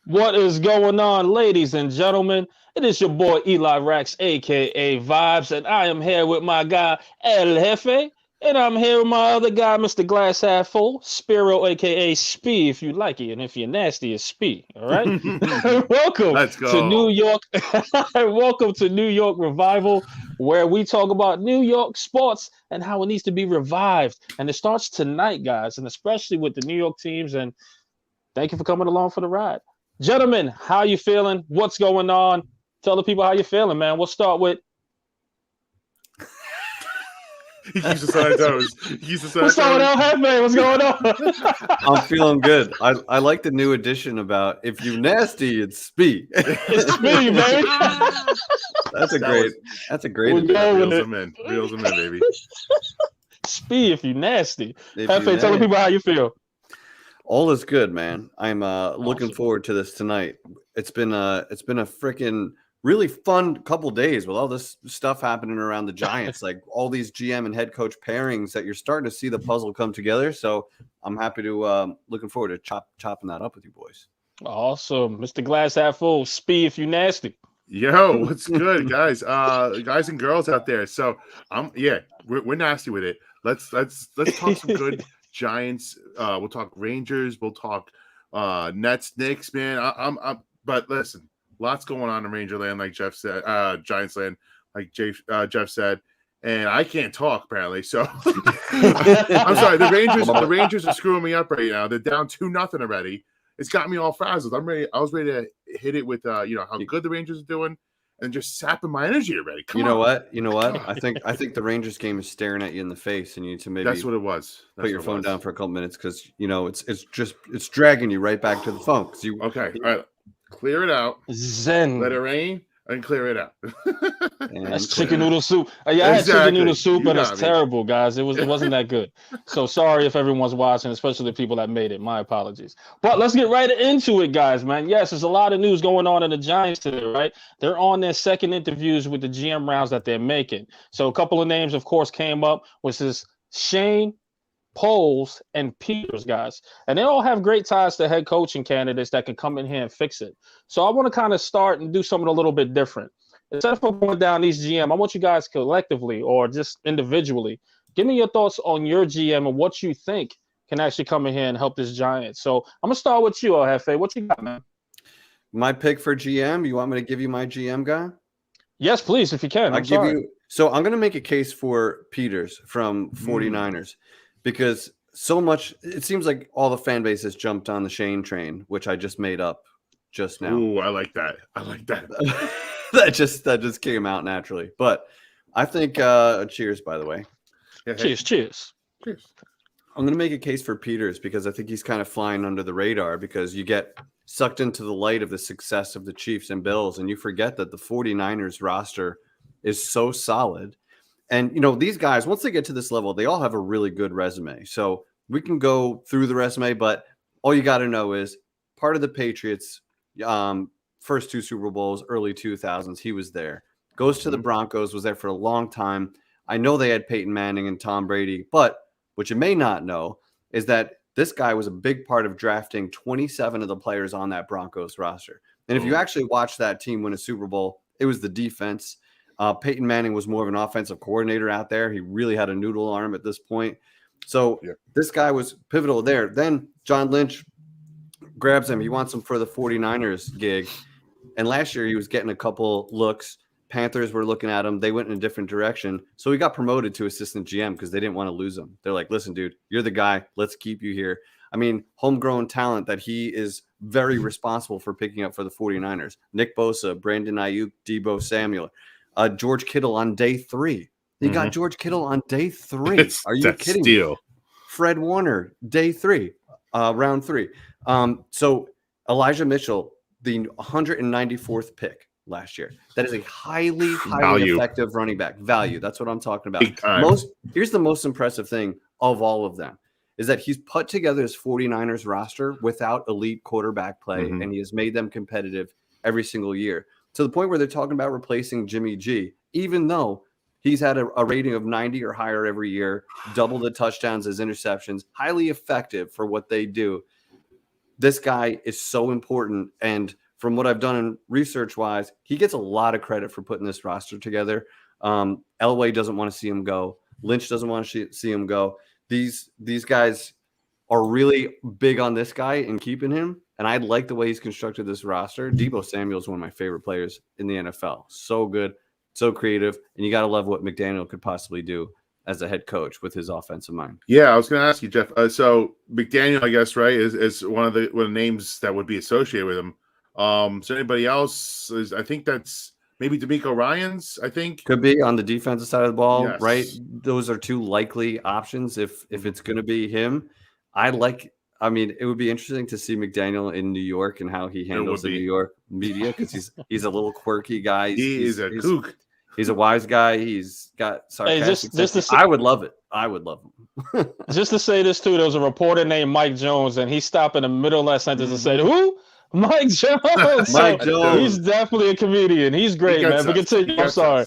What is going on, ladies and gentlemen? It is your boy Eli Rax, aka Vibes, and I am here with my guy El Jefe, and I'm here with my other guy, Mr. Glass Half Full, Spiro, aka Spee, if you like it, and if you're nasty, it's Spee. All right. Welcome Let's to New go. York. Welcome to New York Revival, where we talk about New York sports and how it needs to be revived. And it starts tonight, guys, and especially with the New York teams. And thank you for coming along for the ride. Gentlemen, how you feeling? What's going on? Tell the people how you feeling, man. We'll start with He keeps us on our toes. we'll start with El Jefe. What's going on? I'm feeling good. I like the new addition about if you nasty, it's Spee. It's me, baby. That's a great We're addition. going Reels with them in. Reels them in, baby. Spee if you nasty. If Jefe, you tell the nasty. people how you feel. All is good, man. I'm looking Awesome. forward to this tonight. It's been a freaking really fun couple days with all this stuff happening around the Giants, like all these GM and head coach pairings that you're starting to see the puzzle come together. So I'm happy to looking forward to chopping that up with you boys. Awesome. Mr. Glass Half Full. Spee if you nasty. Yo, what's good, guys? Guys and girls out there. So we're nasty with it. Let's talk some good Giants. We'll talk Rangers. We'll talk Nets, Knicks, man. But listen, lots going on in Ranger land, like Jeff said, Giants land, like Jeff said. And I can't talk apparently, so I'm sorry. The Rangers are screwing me up right now. They're down 2-0 already. It's got me all frazzled. I'm ready. I was ready to hit it with how good the Rangers are doing, and just sapping my energy already. You know what? I think the Rangers game is staring at you in the face, and you need to maybe That's what it was. put your phone down for a couple minutes because it's dragging you right back to the phone. Okay, all right. Clear it out. Zen. Let it rain and clear it out. That's chicken noodle soup. Yeah, I had chicken Exactly. noodle soup, You and it's got me. terrible, guys. It wasn't that good. So sorry if everyone's watching, especially the people that made it. My apologies. But let's get right into it, guys, man. Yes, there's a lot of news going on in the Giants today, right? They're on their second interviews with the GM rounds that they're making. So a couple of names, of course, came up, which is Shane, Poles, and Peters, guys. And they all have great ties to head coaching candidates that can come in here and fix it. So I want to kind of start and do something a little bit different. Instead of going down these GM, I want you guys collectively or just individually, give me your thoughts on your GM and what you think can actually come in here and help this Giants. So I'm going to start with you, El Jefe. What you got, man? My pick for GM. You want me to give you my GM guy? Yes, please, if you can. So I'm going to make a case for Peters from 49ers because so much, it seems like all the fan base has jumped on the Shane train, which I just made up just now. Ooh, I like that. that just came out naturally. But I think cheers, by the way. Yeah, hey, Cheers. I'm going to make a case for Peters because I think he's kind of flying under the radar because you get sucked into the light of the success of the Chiefs and Bills and you forget that the 49ers roster is so solid. And, these guys, once they get to this level, they all have a really good resume. So we can go through the resume, but all you got to know is part of the Patriots, first two Super Bowls, early 2000s, he was there. Goes to the Broncos, was there for a long time. I know they had Peyton Manning and Tom Brady, but what you may not know is that this guy was a big part of drafting 27 of the players on that Broncos roster. And if you actually watch that team win a Super Bowl, it was the defense. Peyton Manning was more of an offensive coordinator out there. He really had a noodle arm at this point. So This guy was pivotal there. Then John Lynch grabs him. He wants him for the 49ers gig. And last year he was getting a couple looks. Panthers were looking at him. They went in a different direction. So he got promoted to assistant GM because they didn't want to lose him. They're like, listen, dude, you're the guy. Let's keep you here. I mean, homegrown talent that he is very responsible for picking up for the 49ers. Nick Bosa, Brandon Ayuk, Debo Samuel. George Kittle on day 3. He got George Kittle on day 3. Are you kidding me? Fred Warner, day 3, round 3. So Elijah Mitchell, the 194th pick last year. That is a highly effective running back. Value. That's what I'm talking about. Here's the most impressive thing of all of them is that he's put together his 49ers roster without elite quarterback play, and he has made them competitive every single year. To the point where they're talking about replacing Jimmy G, even though he's had a rating of 90 or higher every year, double the touchdowns as interceptions, highly effective for what they do. this guy is so important. And from what I've done in research wise, he gets a lot of credit for putting this roster together. Elway doesn't want to see him go. Lynch doesn't want to see him go. These guys are really big on this guy and keeping him. And I like the way he's constructed this roster. Deebo Samuel is one of my favorite players in the NFL. So good, so creative. And you got to love what McDaniel could possibly do as a head coach with his offensive mind. Yeah, I was going to ask you, Jeff. So McDaniel, I guess, right, is one of the names that would be associated with him. So anybody else? I think that's maybe D'Amico Ryans. I think could be on the defensive side of the ball, yes. Right? Those are two likely options if it's going to be him. I mean, it would be interesting to see McDaniel in New York and how he handles the New York media because he's a little quirky guy. He's a kook. He's a wise guy. He's got sarcastic. I would love it. I would love him. Just to say this too, there was a reporter named Mike Jones, and he stopped in the middle of that sentence and said, "Who? Mike Jones." Mike Jones. He's definitely a comedian. He's great, man. But continue. I'm sorry.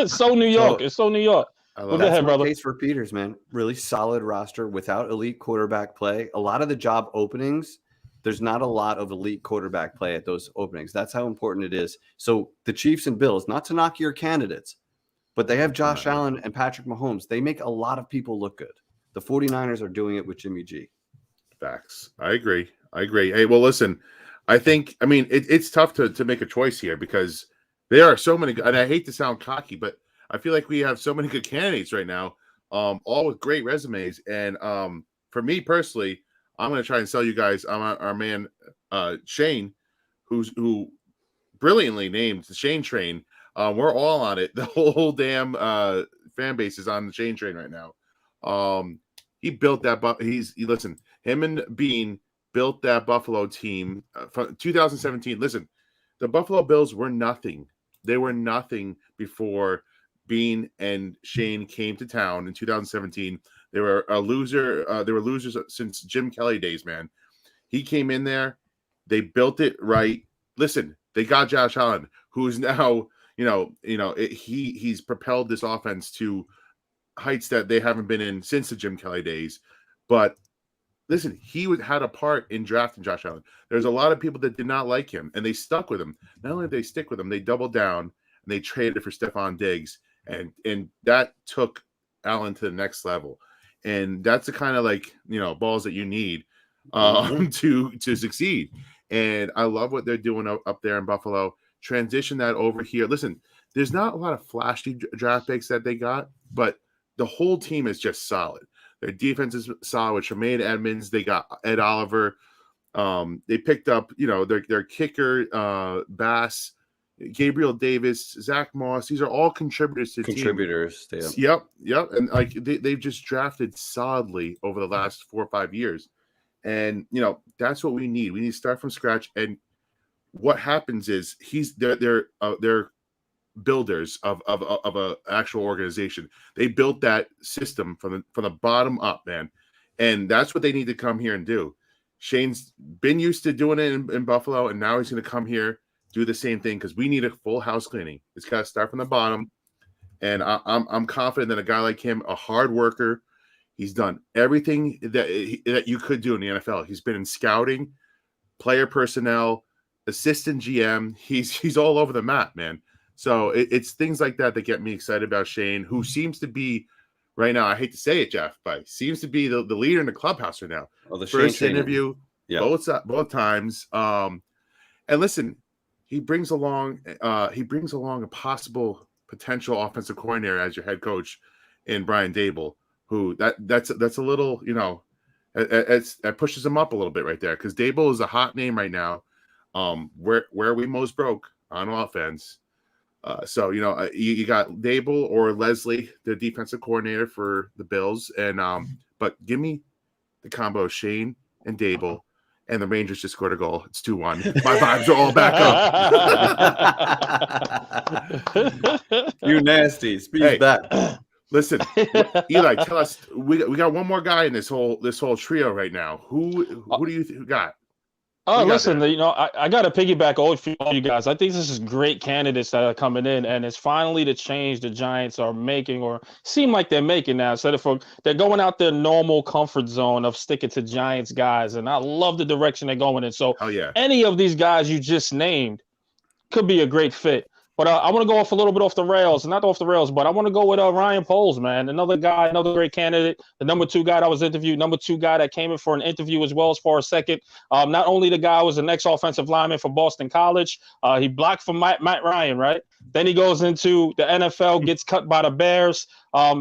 So New York. It's so New York. Go ahead, brother. Case for Peters, man. Really solid roster without elite quarterback play. A lot of the job openings, there's not a lot of elite quarterback play at those openings. That's how important it is. So the Chiefs and Bills, not to knock your candidates, but they have Josh Allen and Patrick Mahomes. They make a lot of people look good. The 49ers are doing it with Jimmy G. Facts. I agree. Hey, well, listen, it's tough to make a choice here because there are so many, and I hate to sound cocky, but I feel like we have so many good candidates right now, all with great resumes. And for me personally, I'm going to try and sell you guys our man Shane, who brilliantly named the Shane Train. We're all on it. The whole damn fan base is on the Shane Train right now. He built that. Listen, him and Bean built that Buffalo team from 2017. Listen, the Buffalo Bills were nothing. They were nothing before Bean and Shane came to town in 2017. They were a loser. They were losers since Jim Kelly days, man. He came in there. They built it right. Listen, they got Josh Allen, who's now, he's propelled this offense to heights that they haven't been in since the Jim Kelly days. But listen, he had a part in drafting Josh Allen. There's a lot of people that did not like him, and they stuck with him. Not only did they stick with him, they doubled down and they traded for Stephon Diggs. And that took Allen to the next level. And that's the kind of balls that you need to succeed. And I love what they're doing up there in Buffalo. Transition that over here. Listen, there's not a lot of flashy draft picks that they got, but the whole team is just solid. Their defense is solid with Tremaine Edmonds. They got Ed Oliver. They picked up, their kicker, Bass, Gabriel Davis, Zach Moss. These are all contributors to the team. Yep. And they've just drafted solidly over the last 4 or 5 years. And that's what we need. We need to start from scratch. And what happens is they're builders of a actual organization. They built that system from the bottom up, man. And that's what they need to come here and do. Shane's been used to doing it in Buffalo, and now he's going to come here, do the same thing, because we need a full house cleaning. It's got to start from the bottom. And I'm confident that a guy like him, a hard worker, he's done everything that you could do in the NFL. He's been in scouting, player personnel, assistant GM. He's all over the map, man. So it's things like that get me excited about Shane, who seems to be right now, I hate to say it, Jeff, but seems to be the leader in the clubhouse right now. Oh, the first Shane interview, both times. And listen, he brings along a possible potential offensive coordinator as your head coach in Brian Dable, who that's a little, it pushes him up a little bit right there, because Dable is a hot name right now. Where we most broke on offense. So you got Dable or Leslie, the defensive coordinator for the Bills, and but give me the combo of Shane and Dable. And the Rangers just scored a goal. It's 2-1. My vibes are all back up. You nasty. Speed back. Listen, Eli, tell us. We got one more guy in this whole trio right now. Who do you got? What Oh, do you got listen, there? I got to piggyback all you guys. I think this is great candidates that are coming in, and it's finally the change the Giants are making or seem like they're making now. They're going out their normal comfort zone of sticking to Giants guys, and I love the direction they're going in. So, Hell yeah. any of these guys you just named could be a great fit. But I want to go off a little bit off the rails, not off the rails, but I want to go with Ryan Poles, man. Another guy, another great candidate. The number 2 guy that was interviewed, number 2 guy that came in for an interview as well as for a second. Not only the guy was the next offensive lineman for Boston College, he blocked for Matt Ryan, right? Then he goes into the NFL, gets cut by the Bears.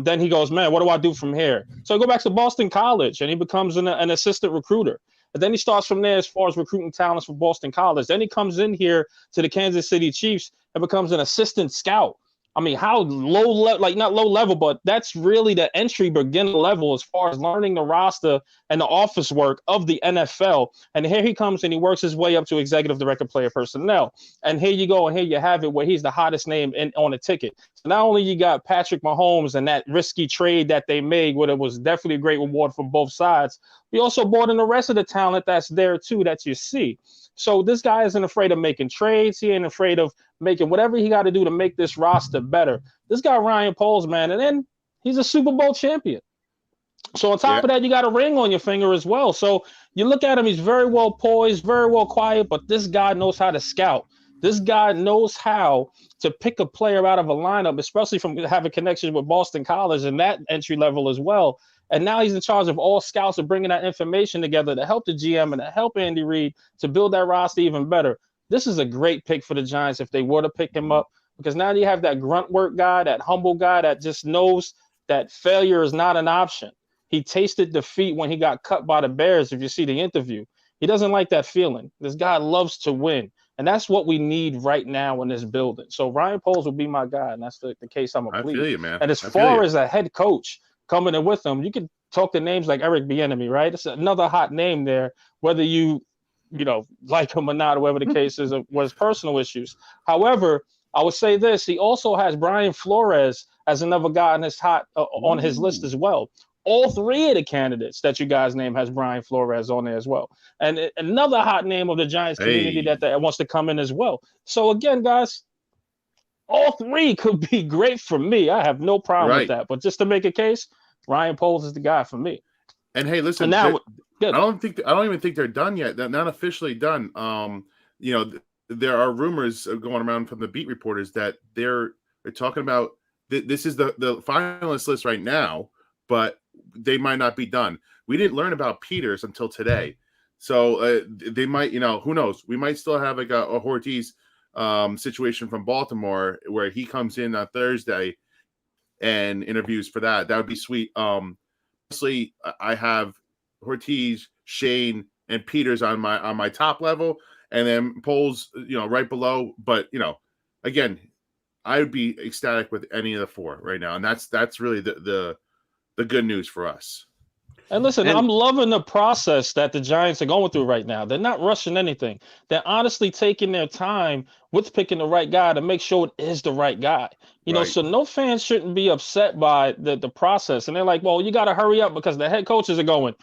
Then he goes, man, what do I do from here? So I go back to Boston College, and he becomes an assistant recruiter. But then he starts from there as far as recruiting talents for Boston College. Then he comes in here to the Kansas City Chiefs and becomes an assistant scout. I mean, how low level, like not low level, but that's really the entry beginner level as far as learning the roster and the office work of the NFL. And here he comes and he works his way up to executive director, player personnel. And here you go, and here you have it where he's the hottest name on the ticket. So not only you got Patrick Mahomes and that risky trade that they made, where it was definitely a great reward for both sides. We also brought in the rest of the talent that's there too that you see. So this guy isn't afraid of making trades. He ain't afraid of making whatever he got to do to make this roster better. This guy, Ryan Poles, man, and then he's a Super Bowl champion. So on top of that, you got a ring on your finger as well. So you look at him, he's very well poised, very well quiet, but this guy knows how to scout. This guy knows how to pick a player out of a lineup, especially from having connections with Boston College and that entry level as well. And now he's in charge of all scouts of bringing that information together to help the GM and to help Andy Reid to build that roster even better. This is a great pick for the Giants if they were to pick him up, because now you have that grunt work guy, that humble guy that just knows that failure is not an option. He tasted defeat when he got cut by the Bears, if you see the interview. He doesn't like that feeling. This guy loves to win. And that's what we need right now in this building. So Ryan Poles will be my guy, and that's the case I'm a plead. I feel you, man. And as far as a head coach coming in with him, you can talk to names like Eric Bieniemy, right? It's another hot name there, whether you like him or not, or whatever the case is, was personal issues. However, I would say this: he also has Brian Flores as another guy on his list as well. All 3 of the candidates that you guys name has Brian Flores on there as well. And another hot name of the Giants community that wants to come in as well. So again, guys, all 3 could be great for me. I have no problem with that. But just to make a case, Ryan Poles is the guy for me. And hey, listen, now, I don't even think they're done yet. They're not officially done. There are rumors going around from the beat reporters that they're talking about this is the finalist list right now, but they might not be done. We didn't learn about Peters until today. So they might, who knows? We might still have like a Ortiz situation from Baltimore where he comes in on Thursday and interviews for that. That would be sweet. Honestly, I have Ortiz, Shane, and Peters on my top level, and then Poles, right below. But again, I would be ecstatic with any of the 4 right now, and that's really the good news for us. And listen, I'm loving the process that the Giants are going through right now. They're not rushing anything. They're honestly taking their time with picking the right guy to make sure it is the right guy. So no fans shouldn't be upset by the process. And they're like, well, you got to hurry up because the head coaches are going.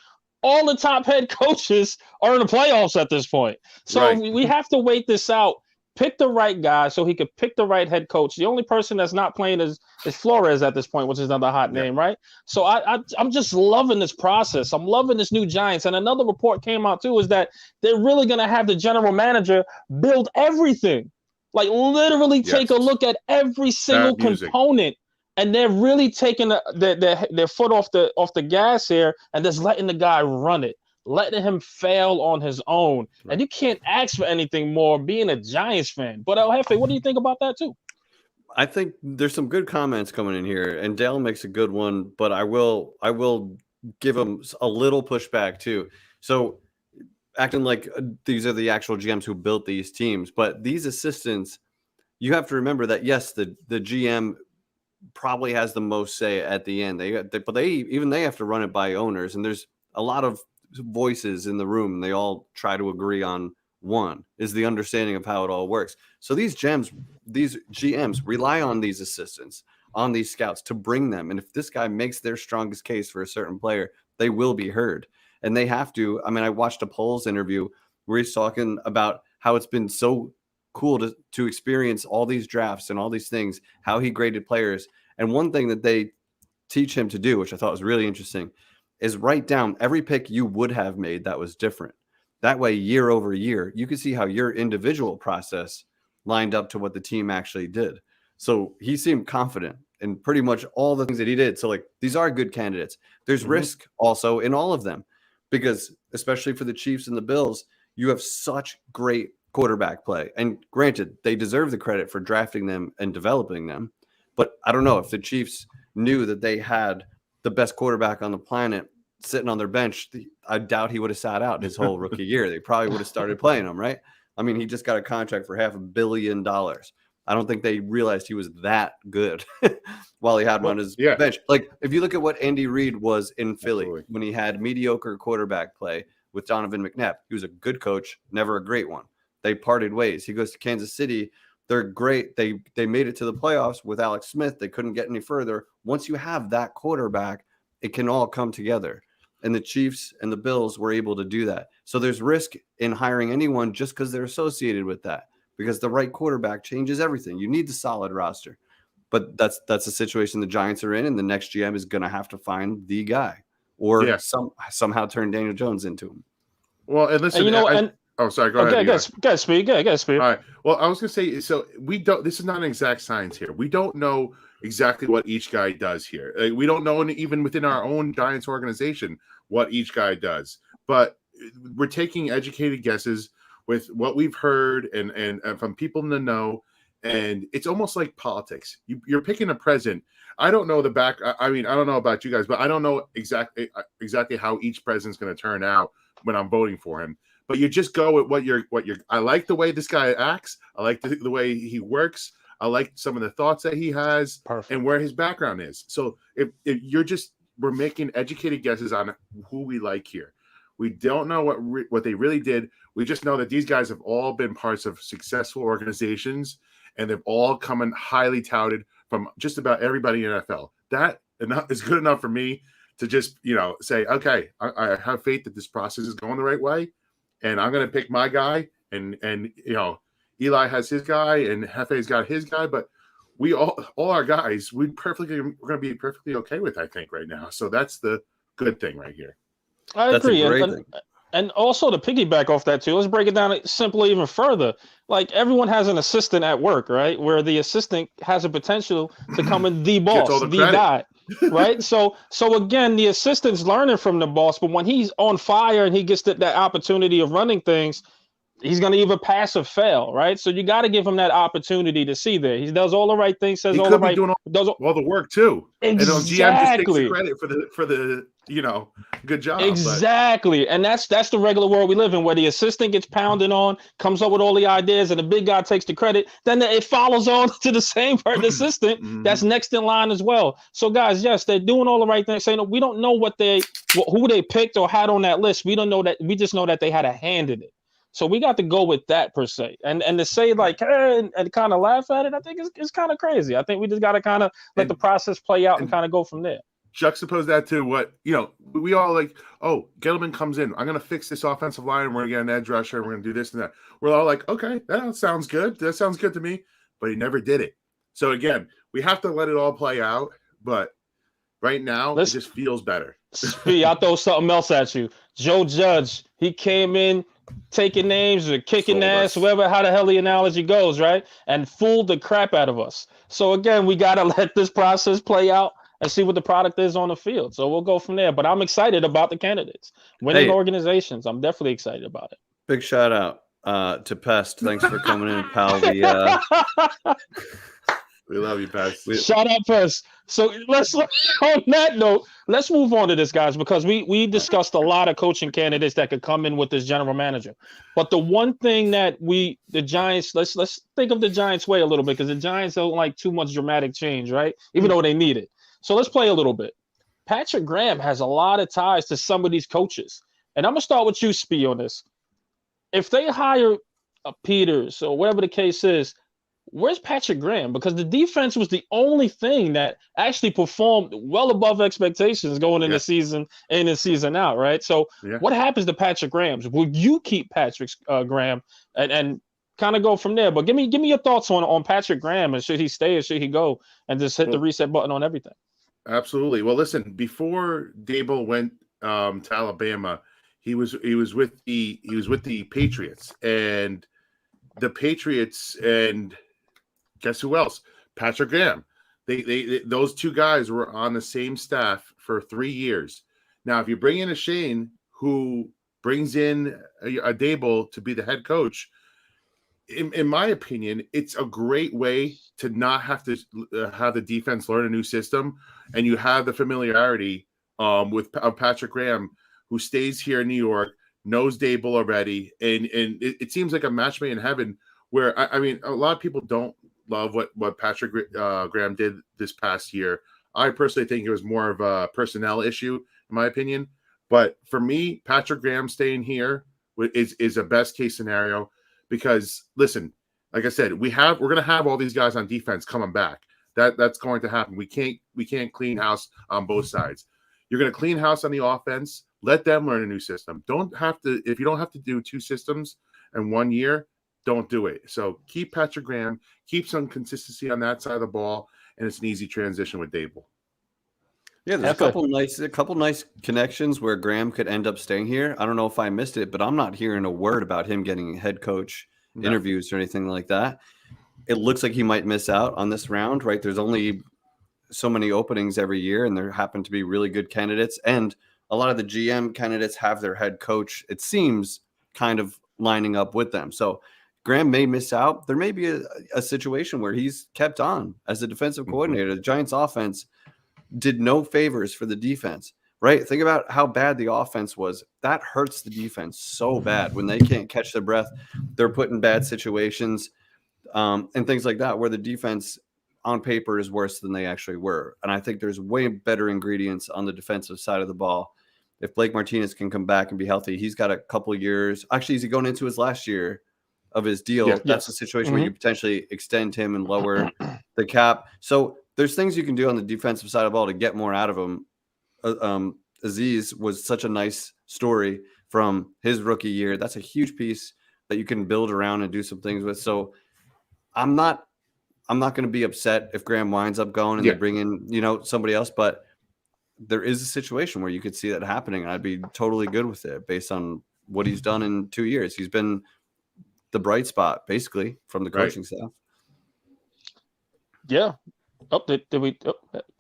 All the top head coaches are in the playoffs at this point. So we have to wait this out. Pick the right guy so he could pick the right head coach. The only person that's not playing is Flores at this point, which is another hot name, right? So I'm just loving this process. I'm loving this new Giants. And another report came out too is that they're really going to have the general manager build everything, like literally take a look at every single component. And they're really taking their foot off the gas here and just letting the guy run it. Letting him fail on his own. And you can't ask for anything more being a Giants fan. But El Jefe, what do you think about that too? I think there's some good comments coming in here, and Dale makes a good one, but I will give him a little pushback too. So acting like these are the actual GMs who built these teams, but these assistants, you have to remember that yes, the GM probably has the most say at the end. They have to run it by owners, and there's a lot of voices in the room. They all try to agree on one is the understanding of how it all works. So these GMs rely on these assistants, on these scouts to bring them. And if this guy makes their strongest case for a certain player, they will be heard. And they have to. I mean, I watched a Poles interview where he's talking about how it's been so cool to experience all these drafts and all these things, how he graded players. And one thing that they teach him to do, which I thought was really interesting, is write down every pick you would have made that was different. That way, year over year, you can see how your individual process lined up to what the team actually did. So he seemed confident in pretty much all the things that he did. So like, these are good candidates. There's risk also in all of them, because especially for the Chiefs and the Bills, you have such great quarterback play. And granted, they deserve the credit for drafting them and developing them. But I don't know if the Chiefs knew that they had the best quarterback on the planet sitting on their bench. I doubt he would have sat out his whole rookie year. They probably would have started playing him, right? I mean, he just got a contract for $500 million. I don't think they realized he was that good while he had him on his bench. Like, if you look at what Andy Reid was in Philly when he had mediocre quarterback play with Donovan McNabb, he was a good coach, never a great one. They parted ways. He goes to Kansas City. They're great. They made it to the playoffs with Alex Smith. They couldn't get any further. Once you have that quarterback, it can all come together. And the Chiefs and the Bills were able to do that. So there's risk in hiring anyone just because they're associated with that, because the right quarterback changes everything. You need the solid roster. But that's the situation the Giants are in, and the next GM is going to have to find the guy or somehow turn Daniel Jones into him. Well, and listen, sorry, go ahead. Go speak. All right. Well, I was going to say, so this is not an exact science here. We don't know exactly what each guy does here. We don't know even within our own Giants organization what each guy does. But we're taking educated guesses with what we've heard and from people in the know. And it's almost like politics. You're picking a president. I don't know I don't know about you guys, but I don't know exactly how each president's going to turn out when I'm voting for him. But you just go with what you're. I like the way this guy acts. I like the way he works. I like some of the thoughts that he has. Perfect. And where his background is. So if we're making educated guesses on who we like here. We don't know what they really did. We just know that these guys have all been parts of successful organizations, and they've all come in highly touted from just about everybody in NFL. That is good enough for me to just say, okay, I have faith that this process is going the right way. And I'm going to pick my guy, and Eli has his guy, and Hefe's got his guy. But we all our guys, we're going to be perfectly okay with, I think, right now. So that's the good thing right here. I agree. And also to piggyback off that too, let's break it down simply even further. Like, everyone has an assistant at work, right? Where the assistant has a potential to come in the boss, the guy. Right. So again, the assistant's learning from the boss, but when he's on fire and he gets that opportunity of running things, he's going to either pass or fail. Right. So you got to give him that opportunity to see that he does all the right things, says all the right, does all the work too. Exactly. And GM just takes the credit for the good job. Exactly. And that's the regular world we live in, where the assistant gets pounded on, comes up with all the ideas, and the big guy takes the credit. Then it follows on to the same part, assistant that's next in line as well. So guys, yes, they're doing all the right things. Saying we don't know who they picked or had on that list. We don't know that. We just know that they had a hand in it. So we got to go with that per se. And to say like, hey, and kind of laugh at it, I think it's kind of crazy. I think we just got to kind of let the process play out and kind of go from there. Juxtapose that to what, we all like, oh, Gettleman comes in. I'm going to fix this offensive line. We're going to get an edge rusher. We're going to do this and that. We're all like, okay, that sounds good. That sounds good to me. But he never did it. So again, we have to let it all play out. But right now, it just feels better. I'll throw something else at you. Joe Judge, he came in taking names or kicking ass, whoever, how the hell the analogy goes, right? And fooled the crap out of us. So again, we got to let this process play out and see what the product is on the field. So we'll go from there. But I'm excited about the candidates. Winning organizations, I'm definitely excited about it. Big shout out to Pest. Thanks for coming in, pal. We love you, Pest. Shout out, Pest. So let's on that note, let's move on to this, guys, because we discussed a lot of coaching candidates that could come in with this general manager. But the one thing that the Giants, let's think of the Giants way a little bit, because the Giants don't like too much dramatic change, right? Even though they need it. So let's play a little bit. Patrick Graham has a lot of ties to some of these coaches. And I'm going to start with you, Spee, on this. If they hire a Peters or whatever the case is, where's Patrick Graham? Because the defense was the only thing that actually performed well above expectations going into season in and season out, right? So what happens to Patrick Graham's? Will you keep Patrick Graham and kind of go from there? But give me your thoughts on Patrick Graham, and should he stay or should he go, and just hit the reset button on everything? Absolutely. Well, listen, before Dable went to Alabama, he was with the Patriots, and the Patriots, and guess who else? Patrick Graham. They those two guys were on the same staff for 3 years. Now, if you bring in a Shane who brings in a Dable to be the head coach, in my opinion, it's a great way to not have to have the defense learn a new system, and you have the familiarity with Patrick Graham, who stays here in New York, knows Dable already, and it seems like a match made in heaven. Where I mean, a lot of people don't love what Patrick Graham did this past year. I personally think it was more of a personnel issue, in my opinion. But for me, Patrick Graham staying here is a best case scenario. Because listen, like I said, we're going to have all these guys on defense coming back. That's going to happen. We can't clean house on both sides. You're going to clean house on the offense. Let them learn a new system. If you don't have to do 2 systems in 1 year, don't do it. So keep Patrick Graham, keep some consistency on that side of the ball, and it's an easy transition with Dable. Yeah, there's a couple nice connections where Graham could end up staying here. I don't know if I missed it, but I'm not hearing a word about him getting head coach interviews or anything like that. It looks like he might miss out on this round, right? There's only so many openings every year, and there happen to be really good candidates. And a lot of the GM candidates have their head coach, it seems, kind of lining up with them. So Graham may miss out. There may be a situation where he's kept on as a defensive coordinator. The Giants offense did no favors for the defense, right? Think about how bad the offense was. That hurts the defense so bad when they can't catch their breath. They're put in bad situations and things like that, where the defense on paper is worse than they actually were. And I think there's way better ingredients on the defensive side of the ball. If Blake Martinez can come back and be healthy, he's got a couple of years. Actually, is he going into his last year of his deal? That's a situation where you potentially extend him and lower the cap. So there's things you can do on the defensive side of the ball to get more out of him. Aziz was such a nice story from his rookie year. That's a huge piece that you can build around and do some things with. So I'm not going to be upset if Graham winds up going and they bring in, somebody else, but there is a situation where you could see that happening. And I'd be totally good with it based on what he's done in 2 years. He's been the bright spot basically from the coaching staff. Yeah. Oh, did we?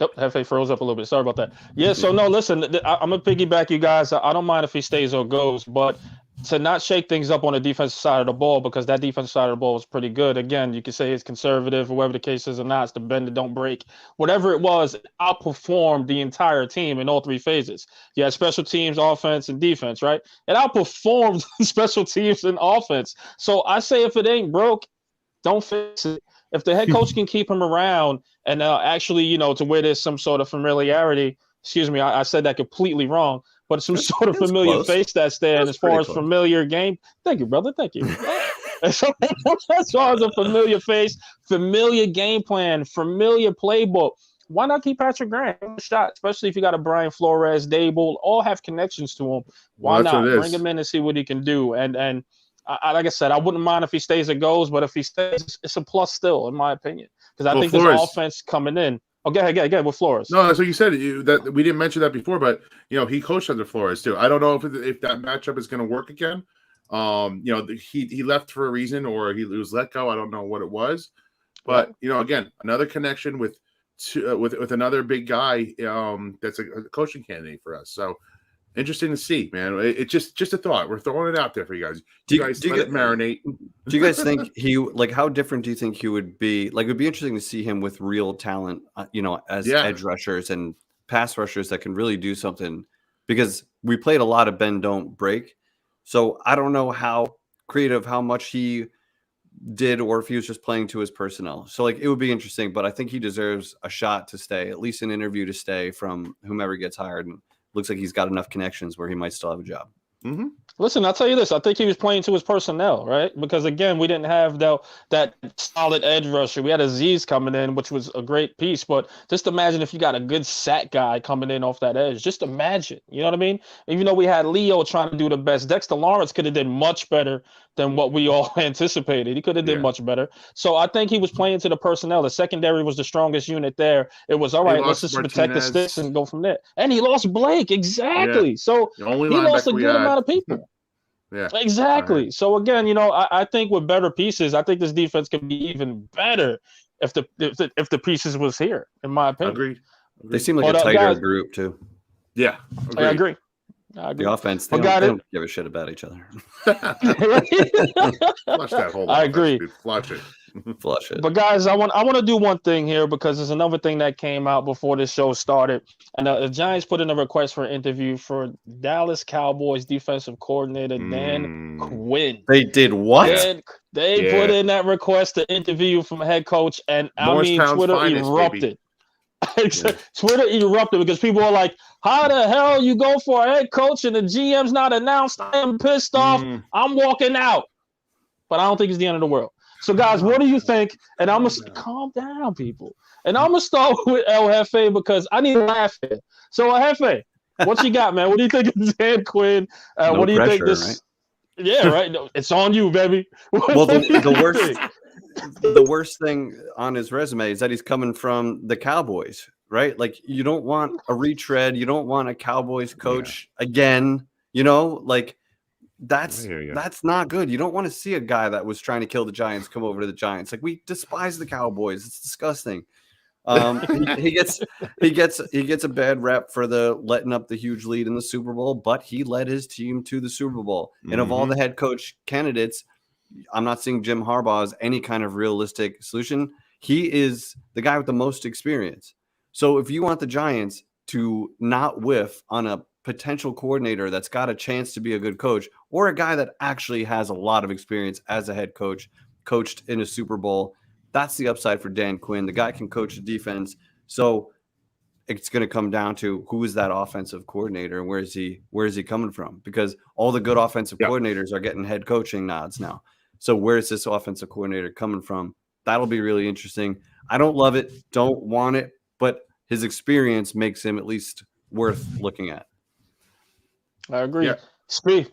Hefe froze up a little bit. Sorry about that. Yeah. So no, listen, I'm gonna piggyback you guys. I don't mind if he stays or goes, but to not shake things up on the defensive side of the ball, because that defensive side of the ball was pretty good. Again, you could say it's conservative, or whatever the case is, or not. It's the bend that don't break. Whatever it was, it outperformed the entire team in all 3 phases. You had special teams, offense, and defense, right? It outperformed special teams and offense. So I say, if it ain't broke, don't fix it. If the head coach can keep him around and actually, to where there's some sort of familiarity, excuse me, I said that completely wrong, but some sort of familiar face that's there. And as far as familiar game, thank you, brother. Thank you. As far as a familiar face, familiar game plan, familiar playbook, why not keep Patrick Graham a shot, especially if you got a Brian Flores, Dable, all have connections to him. Why not bring him in and see what he can do? And like I said, I wouldn't mind if he stays or goes, but if he stays, it's a plus still, in my opinion, because I think Flores, there's offense coming in. Oh, go ahead with Flores. No, that's what you said. That we didn't mention that before, but he coached under Flores too. I don't know if that matchup is going to work again. He left for a reason, or he was let go. I don't know what it was, but again, another connection with another big guy. That's a coaching candidate for us. So. Interesting to see, man. It's just a thought. We're throwing it out there for you guys. Do you guys let it marinate? Do you guys think how different do you think he would be? Like, it would be interesting to see him with real talent, as edge rushers and pass rushers that can really do something, because we played a lot of bend, don't break. So I don't know how creative, how much he did, or if he was just playing to his personnel. So it would be interesting, but I think he deserves a shot to stay, at least an interview to stay from whomever gets hired. And looks like he's got enough connections where he might still have a job. Mm-hmm. Listen, I'll tell you this. I think he was playing to his personnel, right? Because again, we didn't have that solid edge rusher. We had Aziz coming in, which was a great piece. But just imagine if you got a good sack guy coming in off that edge. Just imagine. You know what I mean? Even though we had Leo trying to do the best, Dexter Lawrence could have done much better than what we all anticipated. He could have done much better. So I think he was playing to the personnel. The secondary was the strongest unit there. It was all right. Let's just protect the sticks and go from there. And he lost Blake. Exactly. Yeah. So he lost a good amount of people. Yeah, exactly. So again, I think with better pieces, I think this defense could be even better if the pieces was here, in my opinion. Agreed. They seem like a tighter group too. Yeah, I agree. The offense, they don't give a shit about each other. Flush that whole I agree. Dude. Flush it. Flush it. But guys, I want to do one thing here because there's another thing that came out before this show started, and the Giants put in a request for an interview for Dallas Cowboys defensive coordinator Dan Quinn. They did what? They put in that request to interview from head coach, and Twitter erupted. Twitter erupted because people are like, "How the hell you go for a head coach and the GM's not announced? I am pissed off. I'm walking out." But I don't think it's the end of the world. So, guys, what do you think? And I'm going to calm down, people. And I'm going to start with El Jefe because I need to laugh here. So, El Jefe, what you got, man? What do you think of Dan Quinn? What do you think this? Right? Yeah, right. No, it's on you, baby. Well, the worst thing on his resume is that he's coming from the Cowboys, right? Like, you don't want a retread. You don't want a Cowboys coach again, like. That's not good. You don't want to see a guy that was trying to kill the Giants come over to the Giants. Like, we despise the Cowboys. It's disgusting. He gets a bad rep for the letting up the huge lead in the Super Bowl, but he led his team to the Super Bowl. And of all the head coach candidates, I'm not seeing Jim Harbaugh as any kind of realistic solution. He is the guy with the most experience. So if you want the Giants to not whiff on a potential coordinator that's got a chance to be a good coach, or a guy that actually has a lot of experience as a head coach, coached in a Super Bowl, that's the upside for Dan Quinn. The guy can coach the defense. So it's going to come down to who is that offensive coordinator and where is he coming from? Because all the good offensive coordinators are getting head coaching nods now. So where is this offensive coordinator coming from? That'll be really interesting. I don't love it, don't want it, but his experience makes him at least worth looking at. I agree. Speak.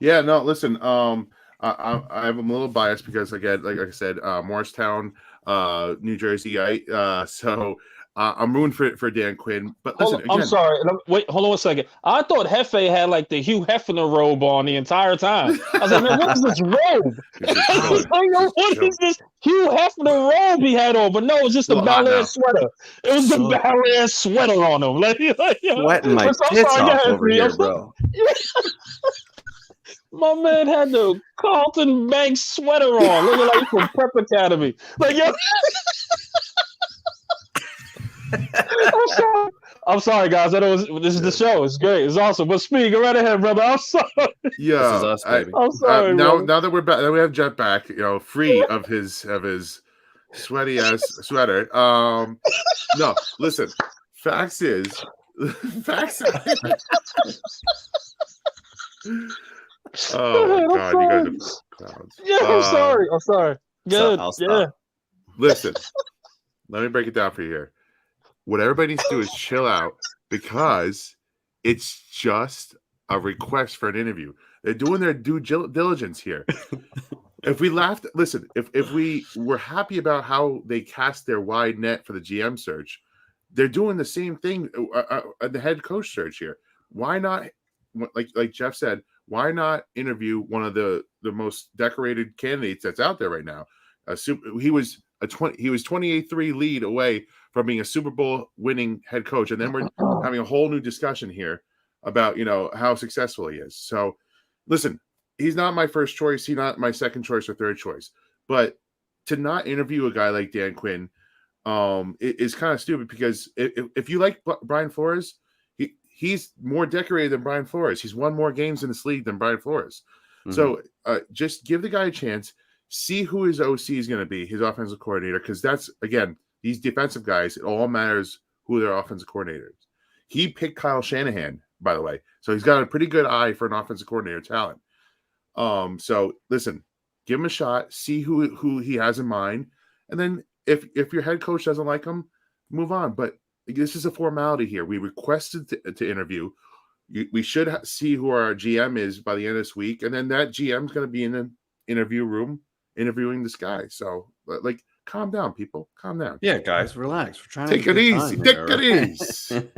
Yeah, no, listen, I'm a little biased because, again, like I said, Morristown, New Jersey, so I'm rooting for Dan Quinn. But listen, I'm sorry. Wait, hold on a second. I thought Jefe had like the Hugh Hefner robe on the entire time. I was like, man, what is this robe? What is this Hugh Hefner robe he had on? But no, it was just a Bel Air sweater. It was the Bel Air sweater on him. Sweating my tits off over here, bro. My man had the Carlton Banks sweater on, looking like from Prep Academy. Like, yo. I'm sorry, guys. This is the show. It's great. It's awesome. But speak, go right ahead, brother. I'm sorry. Yeah, this is us, baby. I'm sorry. Now that we're back, that we have Jet back, free of his sweaty ass sweater. No, listen. Facts. Oh God, you guys are clowns. Yeah, I'm sorry. Good. Yeah. Listen, let me break it down for you here. What everybody needs to do is chill out because it's just a request for an interview. They're doing their due diligence here. If we laughed, listen, if we were happy about how they cast their wide net for the GM search, they're doing the same thing at the head coach search here. Why not, like Jeff said, why not interview one of the most decorated candidates that's out there right now? He was 28-3 lead away from being a Super Bowl winning head coach, and then we're having a whole new discussion here about how successful he is. So, listen, he's not my first choice. He's not my second choice or third choice. But to not interview a guy like Dan Quinn is kind of stupid because if you like Brian Flores, he's more decorated than Brian Flores. He's won more games in this league than Brian Flores. Mm-hmm. So just give the guy a chance. See who his OC is going to be, his offensive coordinator, because that's, again, these defensive guys, it all matters who their offensive coordinator is. He picked Kyle Shanahan by the way. So he's got a pretty good eye for an offensive coordinator talent. So listen, give him a shot, see who he has in mind, and then if your head coach doesn't like him, move on. But this is a formality here. We requested to interview. We should see who our GM is by the end of this week, and then that GM is going to be in an interview room interviewing this guy. So, like, calm down, people. Calm down. Yeah, guys, relax. We're trying Take to it easy. Take it easy.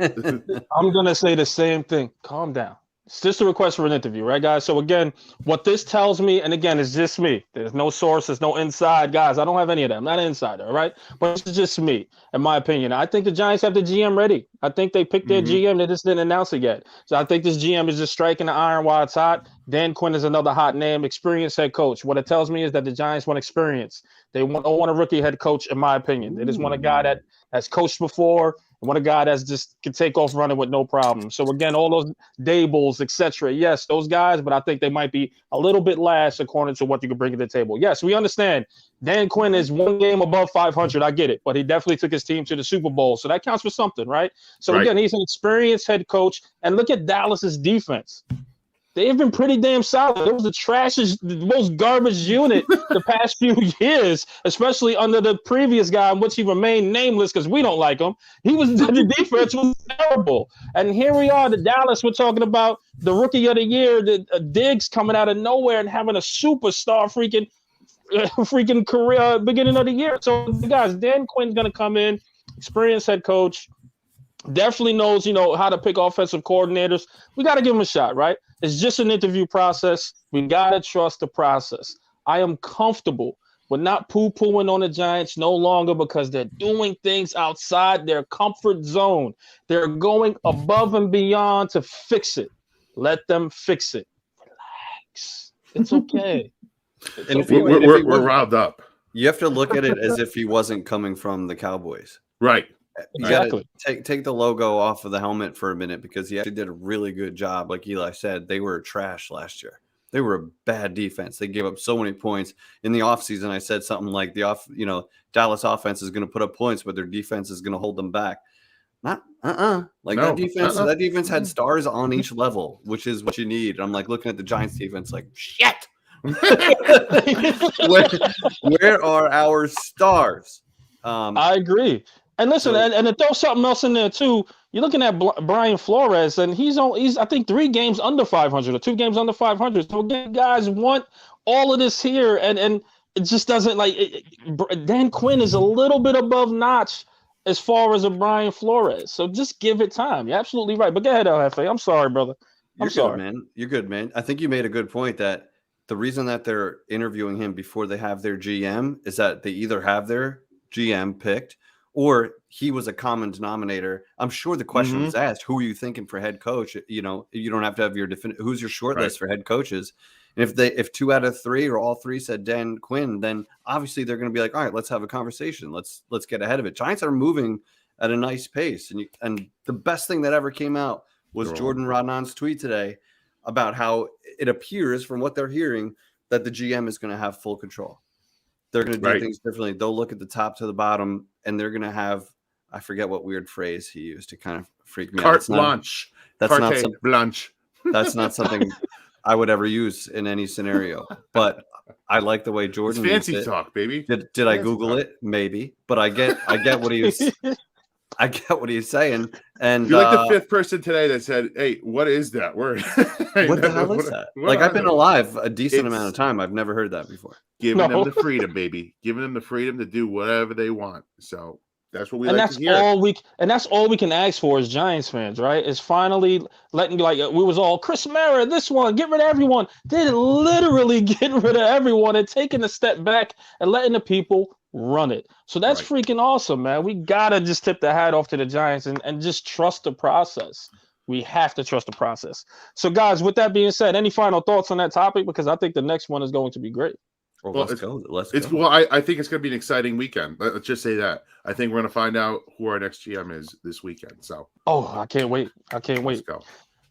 I'm going to say the same thing. Calm down. It's just a request for an interview, right, guys? So, again, what this tells me, and again, it's just me. There's no sources, no inside guys. I don't have any of that. I'm not an insider, all right? But it's just me, in my opinion. I think the Giants have the GM ready. I think they picked their GM. They just didn't announce it yet. So I think this GM is just striking the iron while it's hot. Dan Quinn is another hot name, experienced head coach. What it tells me is that the Giants want experience. They don't want a rookie head coach, in my opinion. They just want a guy that has coached before. What a guy that's just can take off running with no problem. So again, all those Dables, etc. Yes, those guys, but I think they might be a little bit last according to what you can bring to the table. Yes, we understand. Dan Quinn is one game above 500. I get it, but he definitely took his team to the Super Bowl, so that counts for something, right? So again, he's an experienced head coach, and look at Dallas's defense. They've been pretty damn solid. It was the most garbage unit the past few years, especially under the previous guy, in which he remained nameless because we don't like him. The defense was terrible. And here we are, the Dallas, we're talking about the rookie of the year, Diggs coming out of nowhere and having a superstar freaking career beginning of the year. So, guys, Dan Quinn's going to come in, experienced head coach, definitely knows, how to pick offensive coordinators. We got to give him a shot, right? It's just an interview process. We got to trust the process. I am comfortable with not poo-pooing on the Giants no longer because they're doing things outside their comfort zone. They're going above and beyond to fix it. Let them fix it. Relax. It's okay. And if we're riled up. You have to look at it as if he wasn't coming from the Cowboys. Right. You gotta take the logo off of the helmet for a minute because he actually did a really good job. Like Eli said, they were trash last year. They were a bad defense. They gave up so many points in the offseason. I said something like Dallas offense is going to put up points, but their defense is going to hold them back. That defense had stars on each level, which is what you need. I'm like looking at the Giants defense like, shit. where are our stars? I agree. And listen, and to throw something else in there too, you're looking at Brian Flores, and he's I think 3 games under 500 or 2 games under 500. So again, guys want all of this here, and it just doesn't Dan Quinn is a little bit above notch as far as a Brian Flores. So just give it time. You're absolutely right. But go ahead, El Jefe. I'm sorry, brother. I'm sorry, man. You're good, man. I think you made a good point that the reason that they're interviewing him before they have their GM is that they either have their GM picked or he was a common denominator. I'm sure the question was asked, who are you thinking for head coach? You don't have to have your who's your short list for head coaches. And if 2 out of 3 or all 3 said Dan Quinn, then obviously they're going to be like, all right, let's have a conversation. Let's get ahead of it. Giants are moving at a nice pace. And the best thing that ever came out was Jordan Rodnon's tweet today about how it appears from what they're hearing that the GM is going to have full control. They're going to do things differently. They'll look at the top to the bottom, and they're going to have, I forget what weird phrase he used to kind of freak me out. Carte blanche. That's not something I would ever use in any scenario. But I like the way Jordan it's fancy talk, baby. Did I Google it? Maybe. But I get what he was I get what he's saying. And you're like the 5th person today that said, hey, what is that word? What the hell is that? I've been alive a decent amount of time. I've never heard that before. Giving them the freedom, baby. Giving them the freedom to do whatever they want. So that's what we and like that's to hear. That's all we can ask for as Giants fans, right? Is finally letting we was all Chris Mara, this one, get rid of everyone. They literally get rid of everyone and taking a step back and letting the people run it. So that's freaking awesome, man. We gotta just tip the hat off to the Giants and just trust the process. We have to trust the process. So guys, with that being said, any final thoughts on that topic? Because I think the next one is going to be great. Well, let's go. Well, I think it's going to be an exciting weekend. Let's just say that. I think we're going to find out who our next GM is this weekend. So, I can't wait. Let's go.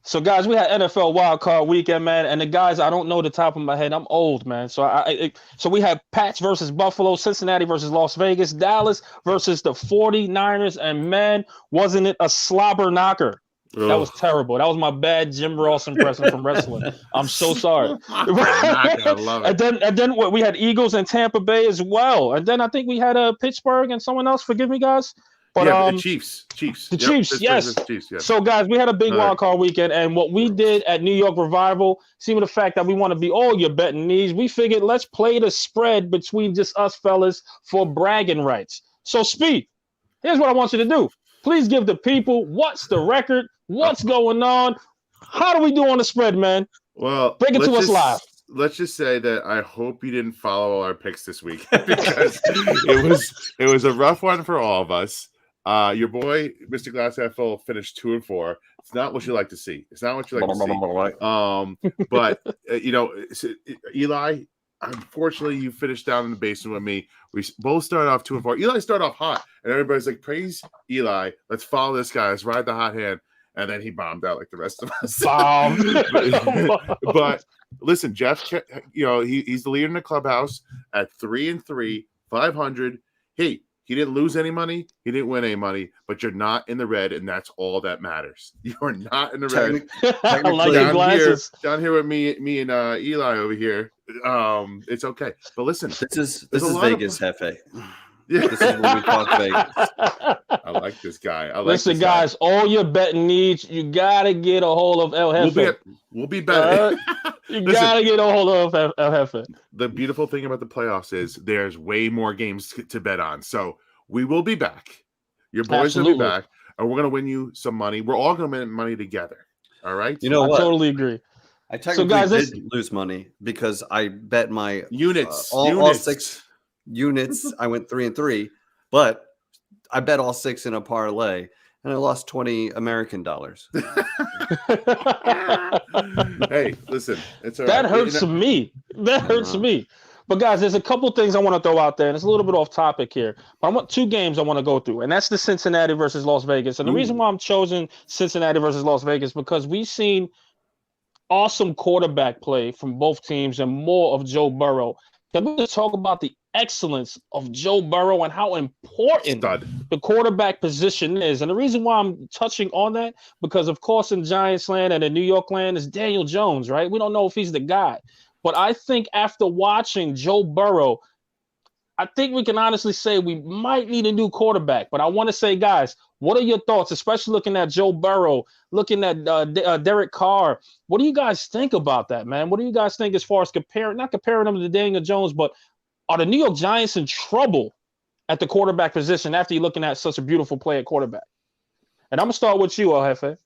So, guys, we had NFL wildcard weekend, man. And the guys, I don't know the top of my head. I'm old, man. So, so we had Pats versus Buffalo, Cincinnati versus Las Vegas, Dallas versus the 49ers. And, man, wasn't it a slobber knocker? That was terrible. That was my bad Jim Ross impression from wrestling. I'm so sorry. I love it. And then what we had Eagles and Tampa Bay as well. And then I think we had Pittsburgh and someone else. Forgive me, guys. But the Chiefs. The Yep, Chiefs, yes. Chiefs, yes. So, guys, we had a big wild card weekend, and what we did at New York Revival, seeing the fact that we want to be all your betting needs, we figured let's play the spread between just us fellas for bragging rights. So, Speed, here's what I want you to do. Please give the people what's the record, what's going on, how do we do on the spread, man? Well, break it to us live. Let's just say that I hope you didn't follow our picks this week because it was a rough one for all of us. Your boy, Mr. Glass Half Full, finished 2-4. It's not what you like to see. But Eli, unfortunately, you finished down in the basement with me. We both started off 2-4. Eli started off hot, and everybody's like, "Praise Eli! Let's follow this guy. Let's ride the hot hand." And then he bombed out like the rest of us. but listen, Jeff, he's the leader in the clubhouse at 3-3, 500. Hey. He didn't lose any money. He didn't win any money, but you're not in the red, and that's all that matters. You're not in the red. I like your glasses. Down here with me and Eli over here. It's okay. But listen, this is Vegas, Hefe. Yeah. This is when we talk Vegas. I like this guy. Listen, guys, all your betting needs, you gotta get a hold of El Jefe. We'll be better. Gotta get a hold of El Jefe. The beautiful thing about the playoffs is there's way more games to bet on. So we will be back. Your boys will be back, and we're gonna win you some money. We're all gonna win money together. All right. You know I what? totally agree. I technically did lose money because I bet my units. All 6 units. I went 3-3, but I bet all 6 in a parlay, and I lost $20 American dollars. Hey, listen, it's all that right. hurts me. That hurts me. But guys, there's a couple things I want to throw out there, and it's a little bit off topic here. But I want 2 games I want to go through, and that's the Cincinnati versus Las Vegas. And the reason why I'm choosing Cincinnati versus Las Vegas because we've seen awesome quarterback play from both teams and more of Joe Burrow. Can we just talk about the excellence of Joe Burrow and how important the quarterback position is? And the reason why I'm touching on that, because of course in Giants land and in New York land is Daniel Jones, right? We don't know if he's the guy. But I think after watching Joe Burrow, I think we can honestly say we might need a new quarterback. But I want to say, guys, what are your thoughts, especially looking at Joe Burrow, looking at Derek Carr? What do you guys think about that, man? What do you guys think as far as not comparing them to Daniel Jones, but are the New York Giants in trouble at the quarterback position after you're looking at such a beautiful play at quarterback? And I'm going to start with you, El Jefe.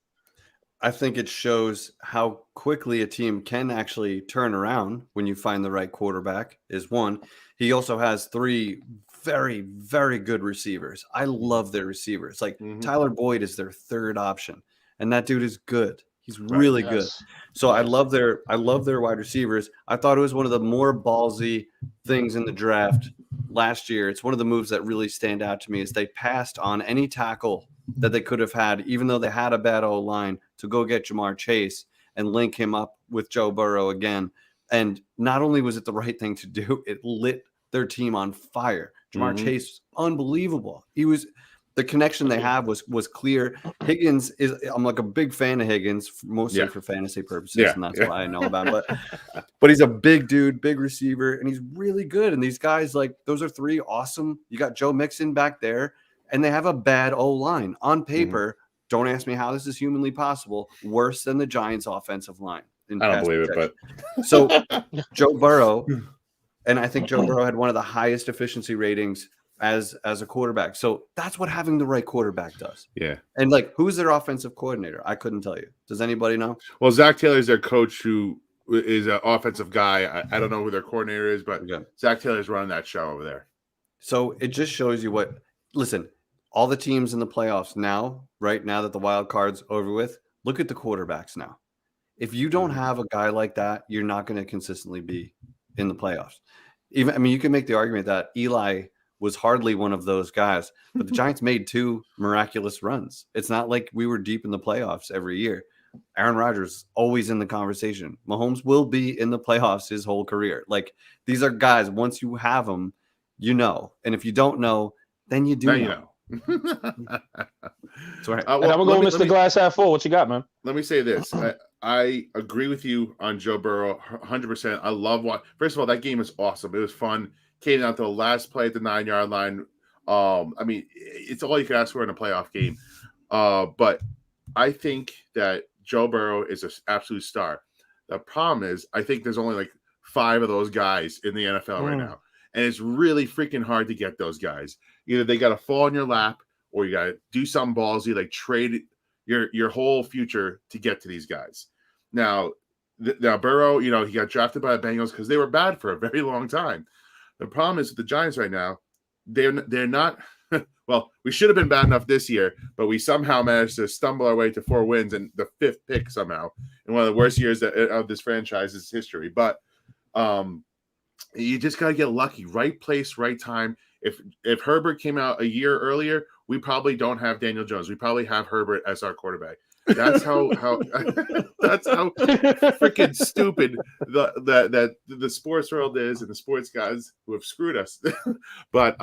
I think it shows how quickly a team can actually turn around when you find the right quarterback is one. He also has 3 very, very good receivers. I love their receivers. Like Tyler Boyd is their 3rd option, and that dude is good. He's really good. So I love their wide receivers. I thought it was one of the more ballsy things in the draft last year. It's one of the moves that really stand out to me is they passed on any tackle that they could have had, even though they had a bad O-line, to go get Jamar Chase and link him up with Joe Burrow again. And not only was it the right thing to do, it lit their team on fire. Jamar Chase, unbelievable. The connection they have was clear. Higgins I'm like a big fan of Higgins, mostly for fantasy purposes, and that's what I know about him. But he's a big dude, big receiver, and he's really good. And these guys, like, those are 3 awesome. You got Joe Mixon back there, and they have a bad O-line. On paper, don't ask me how this is humanly possible, worse than the Giants' offensive line. I don't believe it, but so Joe Burrow, and I think Joe Burrow had one of the highest efficiency ratings as a quarterback. So that's what having the right quarterback does. Yeah. And like, who's their offensive coordinator? I couldn't tell you. Does anybody know? Well, Zach Taylor is their coach, who is an offensive guy. I don't know who their coordinator is, but Zach Taylor's running that show over there. So it just shows you listen, all the teams in the playoffs now, right now that the wild card's over with, look at the quarterbacks now. If you don't have a guy like that, you're not going to consistently be in the playoffs. You can make the argument that Eli was hardly one of those guys, but the Giants made 2 miraculous runs. It's not like we were deep in the playoffs every year. Aaron Rodgers always in the conversation. Mahomes will be in the playoffs his whole career. Like, these are guys, once you have them, you know. And if you don't know, then you do know. Sorry. And I'm going to go Mr. Glass half full. What you got, man? Let me say this. I agree with you on Joe Burrow 100%. I love what. First of all, that game was awesome. It was fun. Came down to the last play at the 9-yard line. I mean, it's all you can ask for in a playoff game. But I think that Joe Burrow is an absolute star. The problem is, I think there's only like 5 of those guys in the NFL right now. And it's really freaking hard to get those guys. Either they got to fall in your lap or you got to do something ballsy, like trade your whole future to get to these guys. Now Burrow, he got drafted by the Bengals because they were bad for a very long time. The problem is with the Giants right now, they're not well, we should have been bad enough this year, but we somehow managed to stumble our way to 4 wins and the 5th pick somehow in one of the worst years of this franchise's history. But you just got to get lucky. Right place, right time. If Herbert came out a year earlier, we probably don't have Daniel Jones. We probably have Herbert as our quarterback. That's how that's how freaking stupid the sports world is and the sports guys who have screwed us. But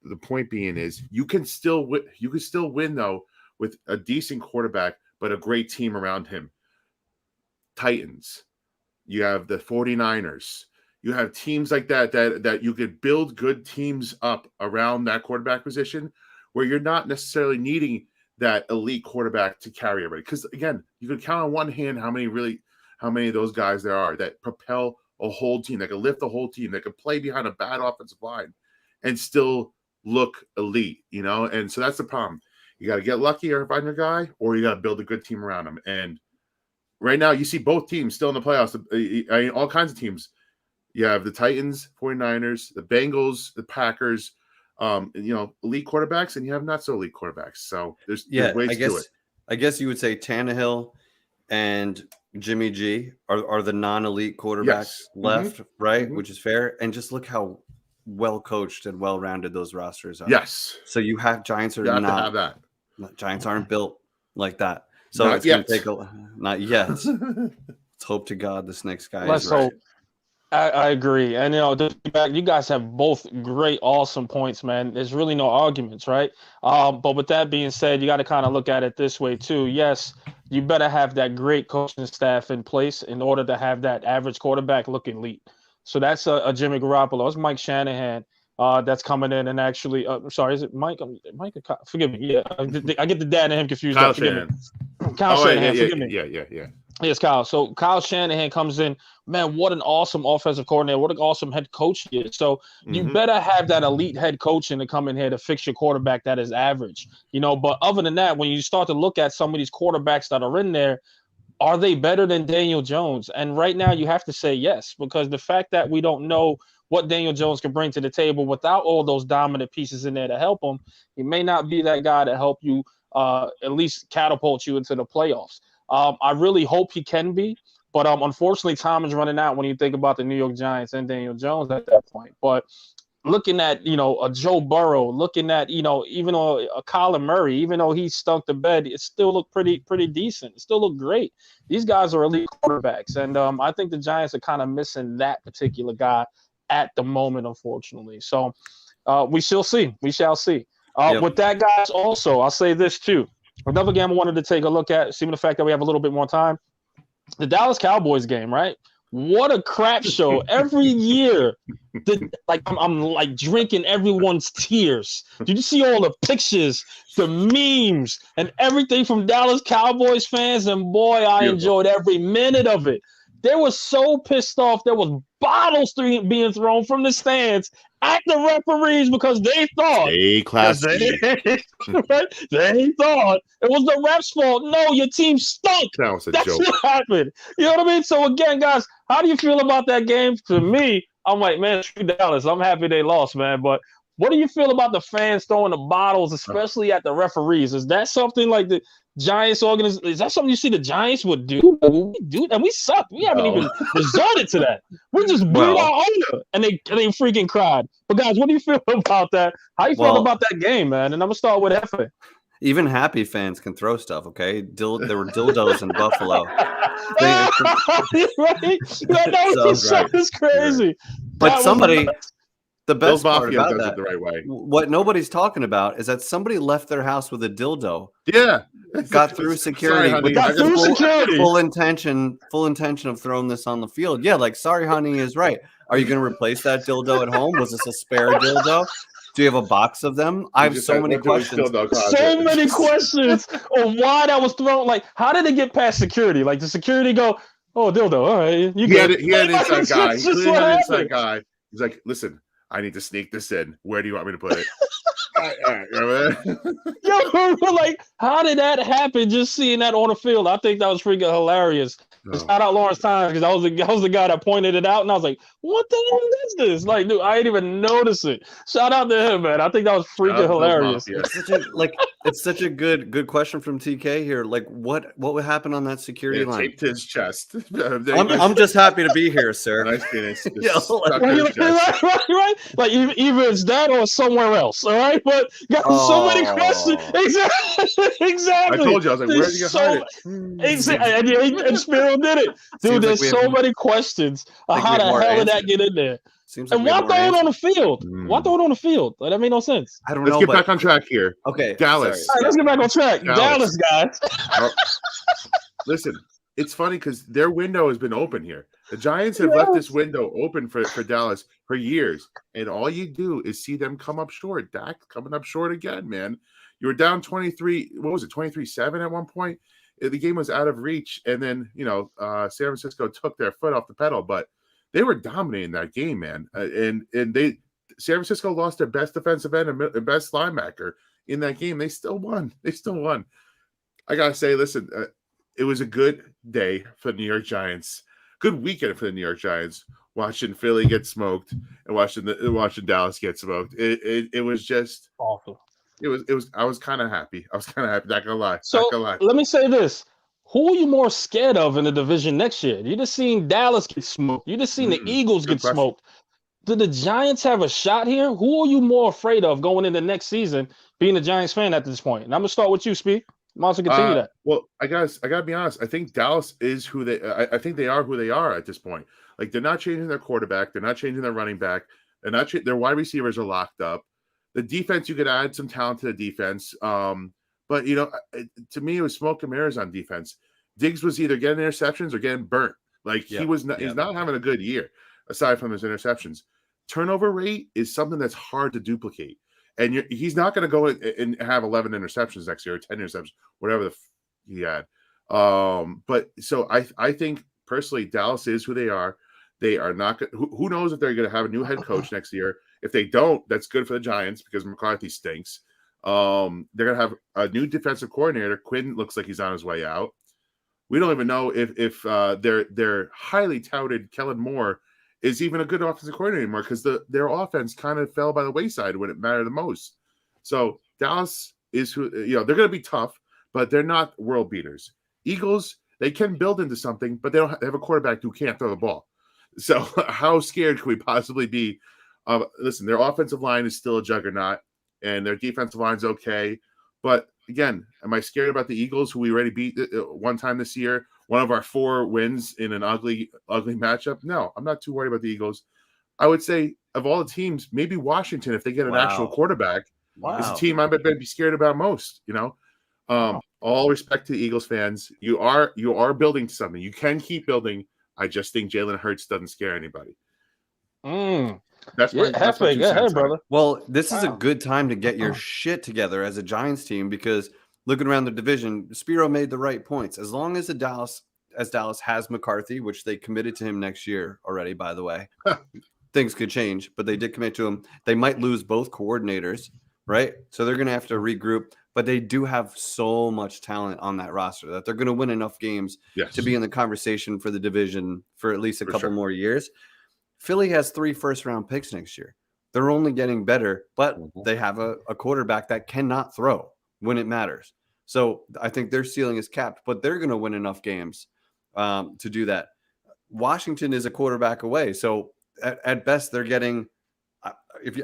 the point being is you can still win though with a decent quarterback but a great team around him. Titans, you have the 49ers. You have teams like that you could build good teams up around that quarterback position where you're not necessarily needing that elite quarterback to carry everybody. Because again, you can count on one hand how many of those guys there are that propel a whole team, that can lift the whole team, that can play behind a bad offensive line and still look elite, And so that's the problem. You got to get lucky or find your guy, or you got to build a good team around him. And right now, you see both teams still in the playoffs. I mean, all kinds of teams. You have the Titans, 49ers, the Bengals, the Packers, elite quarterbacks, and you have not so elite quarterbacks. So there's ways to do it. I guess you would say Tannehill and Jimmy G are the non-elite quarterbacks left, right? Mm-hmm. Which is fair. And just look how well coached and well rounded those rosters are. Yes. So you have Giants are not have that. Giants aren't built like that. So not it's yet. Gonna take not yet. Let's hope to God this next guy Let's is right. hope. I agree. And, you guys have both great, awesome points, man. There's really no arguments, right? But with that being said, you got to kind of look at it this way, too. Yes, you better have that great coaching staff in place in order to have that average quarterback look elite. So that's a Jimmy Garoppolo. It's Mike Shanahan that's coming in and actually sorry, is it Mike? Mike, forgive me. Yeah, I get the dad and him confused. Kyle Shanahan. Kyle Shanahan, forgive me. Yeah. Yes, Kyle. So Kyle Shanahan comes in. Man, what an awesome offensive coordinator. What an awesome head coach he is. So you better have that elite head coaching to come in here to fix your quarterback that is average. But other than that, when you start to look at some of these quarterbacks that are in there, are they better than Daniel Jones? And right now you have to say yes, because the fact that we don't know what Daniel Jones can bring to the table without all those dominant pieces in there to help him, he may not be that guy to help you at least catapult you into the playoffs. I really hope he can be, but unfortunately, time is running out when you think about the New York Giants and Daniel Jones at that point. But looking at, a Joe Burrow, looking at, even a Kyler Murray, even though he stunk the bed, it still looked pretty decent. It still looked great. These guys are elite quarterbacks, and I think the Giants are kind of missing that particular guy at the moment, unfortunately. So we shall see. We shall see. With that, guys, also, I'll say this too. Another game I wanted to take a look at, seeing the fact that we have a little bit more time, the Dallas Cowboys game, right? What a crap show. Every year, I'm like drinking everyone's tears. Did you see all the pictures, the memes, and everything from Dallas Cowboys fans? And boy, I enjoyed every minute of it. They were so pissed off. There was bottles being thrown from the stands at the referees because they thought they thought it was the ref's fault. No, your team stunk. That's joke. What happened. You know what I mean? So again, guys, how do you feel about that game? To me, I'm like, man, screw Dallas. I'm happy they lost, man. But what do you feel about the fans throwing the bottles, especially at the referees? Is that something like the Giants organization? Is that something you see the Giants would do? We do, and we suck. We haven't even resorted to that. We just booed our owner, and they freaking cried. But guys, what do you feel about that? How you feel about that game, man? And I'm gonna start with Efe. Even happy fans can throw stuff. Okay, there were dildos in Buffalo. Right? That was crazy. But somebody. The Bills best part Mafia about does that, it the right way. what nobody's talking about is that somebody left their house with a dildo, Yeah, got through security, Sorry, with honey. Got through security. full intention of throwing this on the field. Yeah, like, sorry, honey is right. Are you going to replace that dildo at home? Was this a spare dildo? Do you have a box of them? I have so many questions. So many questions on why that was thrown. Like, how did it get past security? Like, the security go, "Oh, dildo, all right, you good." He had an inside guy. It's He just had what an inside happened. guy. He's like, listen, I need to sneak this in. Where do you want me to put it? All right. Yo, like, how did that happen? Just seeing that on the field, I think that was freaking hilarious. No. Shout out Lawrence Tynes, because I was the guy that pointed it out, and I was like, "What the hell is this?" Like, dude, I didn't even notice it. Shout out to him, man. I think that was freaking hilarious. It's such a good question from TK here. Like, what would happen on that security line? Taped his chest. I'm just happy to be here, sir. Nice penis. Yeah, Right. Like, either it's that or somewhere else. All right, but got so many questions. Exactly. I told you, I was like, where did you hide it? Exactly. And Spiro did it, dude. There's so many questions. How the hell did that get in there? And why throw it on the field? Why throw it on the field? Like, that made no sense. I don't know. Let's get back on track here. Okay, Dallas. All right, let's get back on track. Dallas guys. Listen, it's funny because their window has been open here. The Giants have left this window open for Dallas for years, and all you do is see them come up short. Dak coming up short again, man. You were down 23. What was it? 23-7 at one point. The game was out of reach, and then San Francisco took their foot off the pedal, but they were dominating that game, man. And San Francisco lost their best defensive end and best linebacker in that game. They still won. I gotta say, listen, it was a good day for the New York Giants. Good weekend for the New York Giants. Watching Philly get smoked and watching Dallas get smoked. It was just awful. It was. I was kind of happy. Not gonna lie. So let me say this: who are you more scared of in the division next year? You just seen Dallas get smoked. You just seen the Eagles get smoked. Do the Giants have a shot here? Who are you more afraid of going into next season? Being a Giants fan at this point, and I'm gonna start with you, Speed. I'm also continue that. Well, I gotta be honest. I think Dallas is who they. I think they are who they are at this point. Like, they're not changing their quarterback. They're not changing their running back. They're not. Their wide receivers are locked up. The defense, you could add some talent to the defense. But to me, it was smoke and mirrors on defense. Diggs was either getting interceptions or getting burnt. Like, he's not having a good year aside from his interceptions. Turnover rate is something that's hard to duplicate. And he's not going to go and have 11 interceptions next year or 10 interceptions, whatever he had. But so I think personally, Dallas is who they are. They are not going. Who knows if they're going to have a new head coach next year? If they don't, that's good for the Giants because McCarthy stinks. They're going to have a new defensive coordinator. Quinn looks like he's on his way out. We don't even know if their highly touted Kellen Moore is even a good offensive coordinator anymore because their offense kind of fell by the wayside when it mattered the most. So Dallas is who they're going to be tough, but they're not world beaters. Eagles, they can build into something, but they have a quarterback who can't throw the ball. So how scared could we possibly be? Listen, their offensive line is still a juggernaut, and their defensive line's okay. But again, am I scared about the Eagles, who we already beat one time this year? One of our 4 wins in an ugly matchup? No, I'm not too worried about the Eagles. I would say of all the teams, maybe Washington, if they get an actual quarterback, is the team I might be scared about most. All respect to the Eagles fans. You are building something. You can keep building. I just think Jalen Hurts doesn't scare anybody. That's my brother. Well, this is a good time to get your shit together as a Giants team because looking around the division, Spiro made the right points. As long as Dallas has McCarthy, which they committed to him next year already, by the way, things could change, but they did commit to him. They might lose both coordinators, right? So they're going to have to regroup, but they do have so much talent on that roster that they're going to win enough games to be in the conversation for the division for at least a couple more years. Philly has 3 first-round picks next year. They're only getting better, but they have a quarterback that cannot throw when it matters. So I think their ceiling is capped, but they're going to win enough games to do that. Washington is a quarterback away. So at best, they're getting,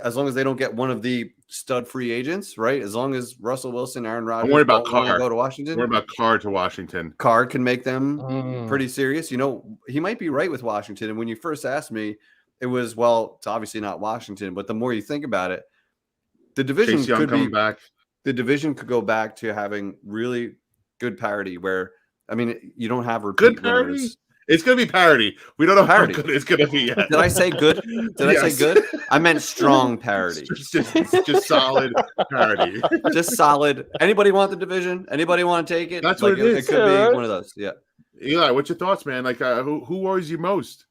as long as they don't get one of the stud free agents, right? As long as Russell Wilson, Aaron Rodgers don't go to Washington. Worry about Carr to Washington. Carr can make them pretty serious. He might be right with Washington. And when you first asked me, it was, well, it's obviously not Washington, but the more you think about it, the division Chase Young could coming be back. The division could go back to having really good parity where, I mean, you don't have repeat Good parity? winners. It's going to be parity. We don't know Parity. how good it's going to be yet. Did I say good? Did I say good? I meant strong parity. Just solid parity. Just solid. Anybody want the division? Anybody want to take it? That's what it is. It could be one of those. Yeah. Eli, what's your thoughts, man? Like, who worries you most?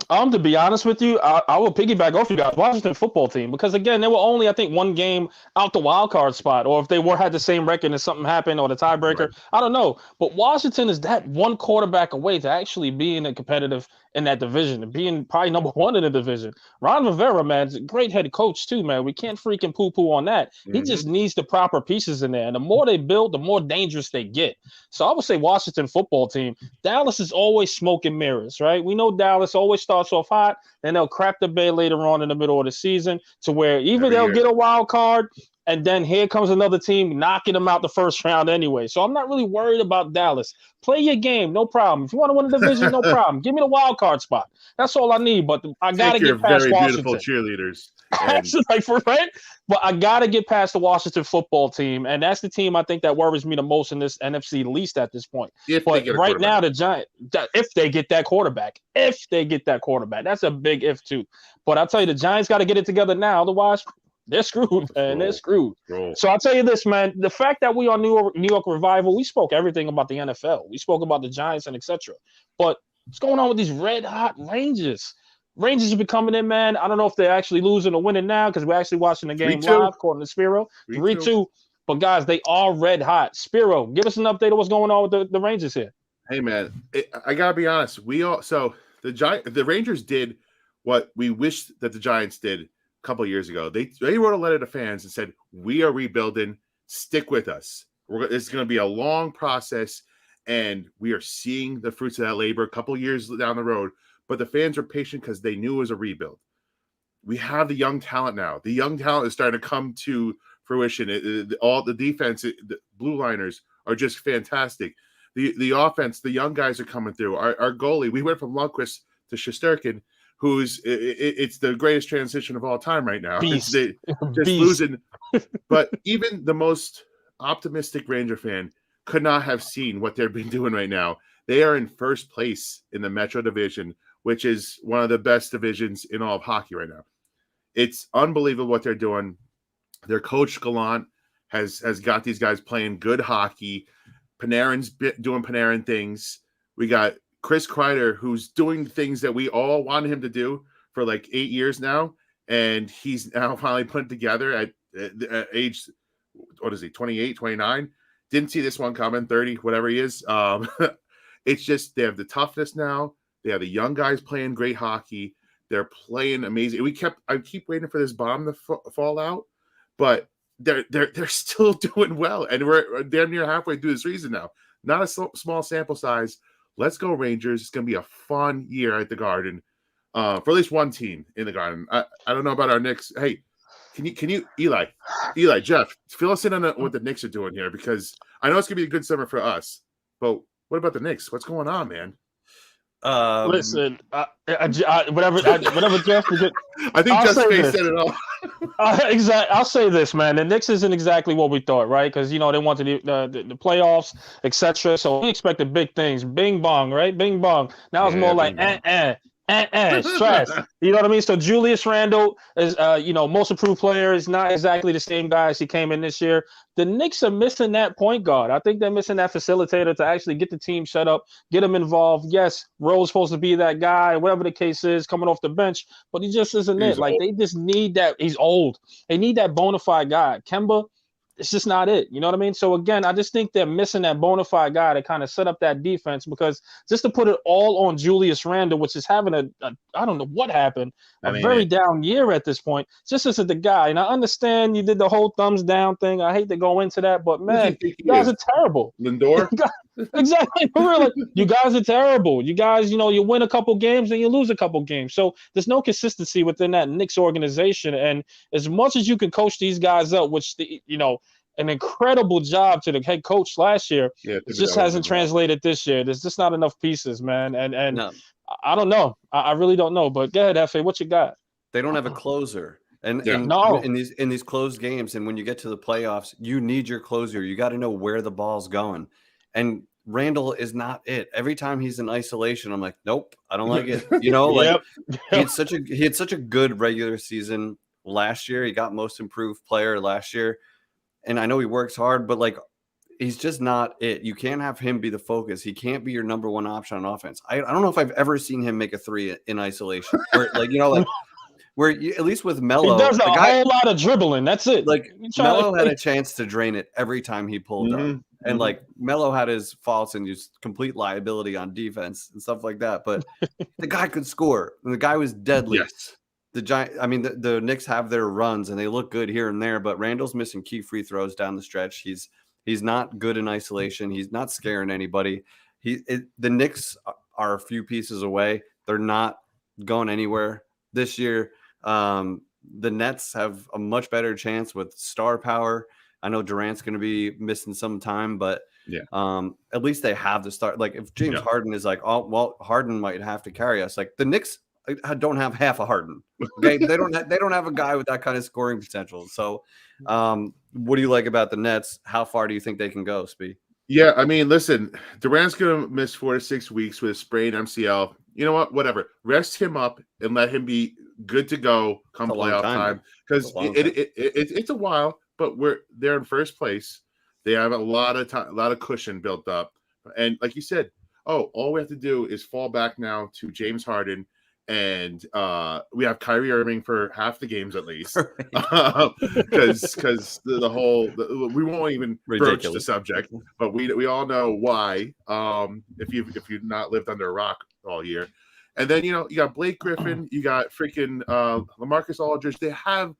To be honest with you, I will piggyback off you guys. Washington football team, because again, they were only, I think, one game out the wild card spot, or if they had the same record and something happened or the tiebreaker, right. I don't know. But Washington is that one quarterback away to actually being a competitive in that division and being probably number one in the division. Ron Rivera, man, is a great head coach too, man. We can't freaking poo-poo on that. Mm-hmm. He just needs the proper pieces in there. And the more they build, the more dangerous they get. So I would say Washington football team. Dallas is always smoke and mirrors, right? We know Dallas always starts off hot, then they'll crap the bed later on in the middle of the season to where either they'll get a wild card, and then here comes another team knocking them out the first round anyway. So I'm not really worried about Dallas. Play your game, no problem. If you want to win a division, no problem. Give me the wild card spot. That's all I need. But I got to get past very Washington. Beautiful cheerleaders. Right? But I got to get past the Washington football team. And that's the team I think that worries me the most in this NFC least at this point. But right now, the Giants, if they get that quarterback, that's a big if too. But I'll tell you, the Giants got to get it together now. Otherwise, they're screwed, man. They're screwed. So I'll tell you this, man. The fact that we are New York Revival, we spoke everything about the NFL. We spoke about the Giants and etc. But what's going on with these red-hot Rangers? Rangers are becoming in, man. I don't know if they're actually losing or winning now because we're actually watching the game live, according to Spiro. 3-2. But, guys, they are red-hot. Spiro, give us an update of what's going on with the Rangers here. Hey, man, I got to be honest. The Rangers did what we wished that the Giants did couple of years ago. They wrote a letter to fans and said, we are rebuilding, stick with us. It's going to be a long process, and we are seeing the fruits of that labor a couple of years down the road, but the fans are patient because they knew it was a rebuild. We have the young talent now. The young talent is starting to come to fruition. All the defense, the blue liners are just fantastic. The offense, the young guys are coming through. Our goalie, we went from Lundqvist to Shesterkin, it's the greatest transition of all time right now. Beast. Losing. But even the most optimistic Ranger fan could not have seen what they've been doing right now. They are in first place in the Metro Division, which is one of the best divisions in all of hockey right now. It's unbelievable what they're doing. Their coach Gallant has got these guys playing good hockey. Panarin's doing Panarin things. We got Chris Kreider, who's doing things that we all wanted him to do for like 8 years now, and he's now finally put it together at age, 28, 29? Didn't see this one coming, 30, whatever he is. It's just they have the toughness now. They have the young guys playing great hockey. They're playing amazing. I keep waiting for this bomb to fall out, but they're still doing well, and we're damn near halfway through the season now. Not a small sample size. Let's go Rangers. It's going to be a fun year at the Garden for at least one team in the Garden. I don't know about our Knicks. Hey, can you Eli, Jeff, fill us in on what the Knicks are doing here, because I know it's going to be a good summer for us, but what about the Knicks? What's going on, man? Listen, whatever Jeff did. I think Jeff's face said it all. Exactly. I'll say this, man. The Knicks isn't exactly what we thought, right? Because they wanted the playoffs, etc. So we expected big things. Bing bong, right? Bing bong. Now it's more like stress. You know what I mean? So Julius Randle is, most improved player, is not exactly the same guy as he came in this year. The Knicks are missing that point guard. I think they're missing that facilitator to actually get the team set up, get them involved. Yes, Rowe's supposed to be that guy, whatever the case is, coming off the bench, but he just isn't it. Like, they just need that. He's old. They need that bona fide guy. Kemba, it's just not it. You know what I mean? So, again, I just think they're missing that bona fide guy to kind of set up that defense, because just to put it all on Julius Randle, which is having I don't know what happened, very down year at this point, just isn't the guy. And I understand you did the whole thumbs down thing. I hate to go into that, but, man, you guys are terrible. Lindor? Exactly. Like, you guys are terrible. You guys, you win a couple games and you lose a couple games. So there's no consistency within that Knicks organization. And as much as you can coach these guys up, which, an incredible job to the head coach last year, it just hasn't translated this year. There's just not enough pieces, man. And no. I don't know. I really don't know. But go ahead, F.A. What you got? They don't have a closer. And Yeah. No. in these closed games, and when you get to the playoffs, you need your closer. You got to know where the ball's going. And Randall is not it. Every time he's in isolation, I'm like, nope, I don't like it. You know, like he had such a good regular season last year. He got most improved player last year. And I know he works hard, but like he's just not it. You can't have him be the focus. He can't be your number one option on offense. I don't know if I've ever seen him make a three in isolation. Where, like, you know, like where you, at least with Melo, He does a whole lot of dribbling. That's it. like Melo had a chance to drain it every time he pulled up. And like Melo had his faults and just complete liability on defense and stuff like that. But the guy could score. And the guy was deadly. Yes. The Knicks have their runs and they look good here and there, but Randall's missing key free throws down the stretch. He's not good in isolation. He's not scaring anybody. The Knicks are a few pieces away. They're not going anywhere this year. The Nets have a much better chance with star power. I know Durant's going to be missing some time, but at least they have to start. Like if James Harden is like, oh well, Harden might have to carry us. Like the Knicks don't have half a Harden. Okay, they don't have a guy with that kind of scoring potential. So, what do you like about the Nets? How far do you think they can go, Spee? Yeah, I mean, listen, Durant's going to miss 4 to 6 weeks with a sprained MCL. You know what? Whatever. Rest him up and let him be good to go come playoff time. Because it's a while, but they're in first place. They have a lot of time, a lot of cushion built up. And like you said, all we have to do is fall back now to James Harden. And we have Kyrie Irving for half the games at least, because we won't even broach the subject, but we all know why. If you've not lived under a rock all year, and then you got Blake Griffin, you got freaking LaMarcus Aldridge. They have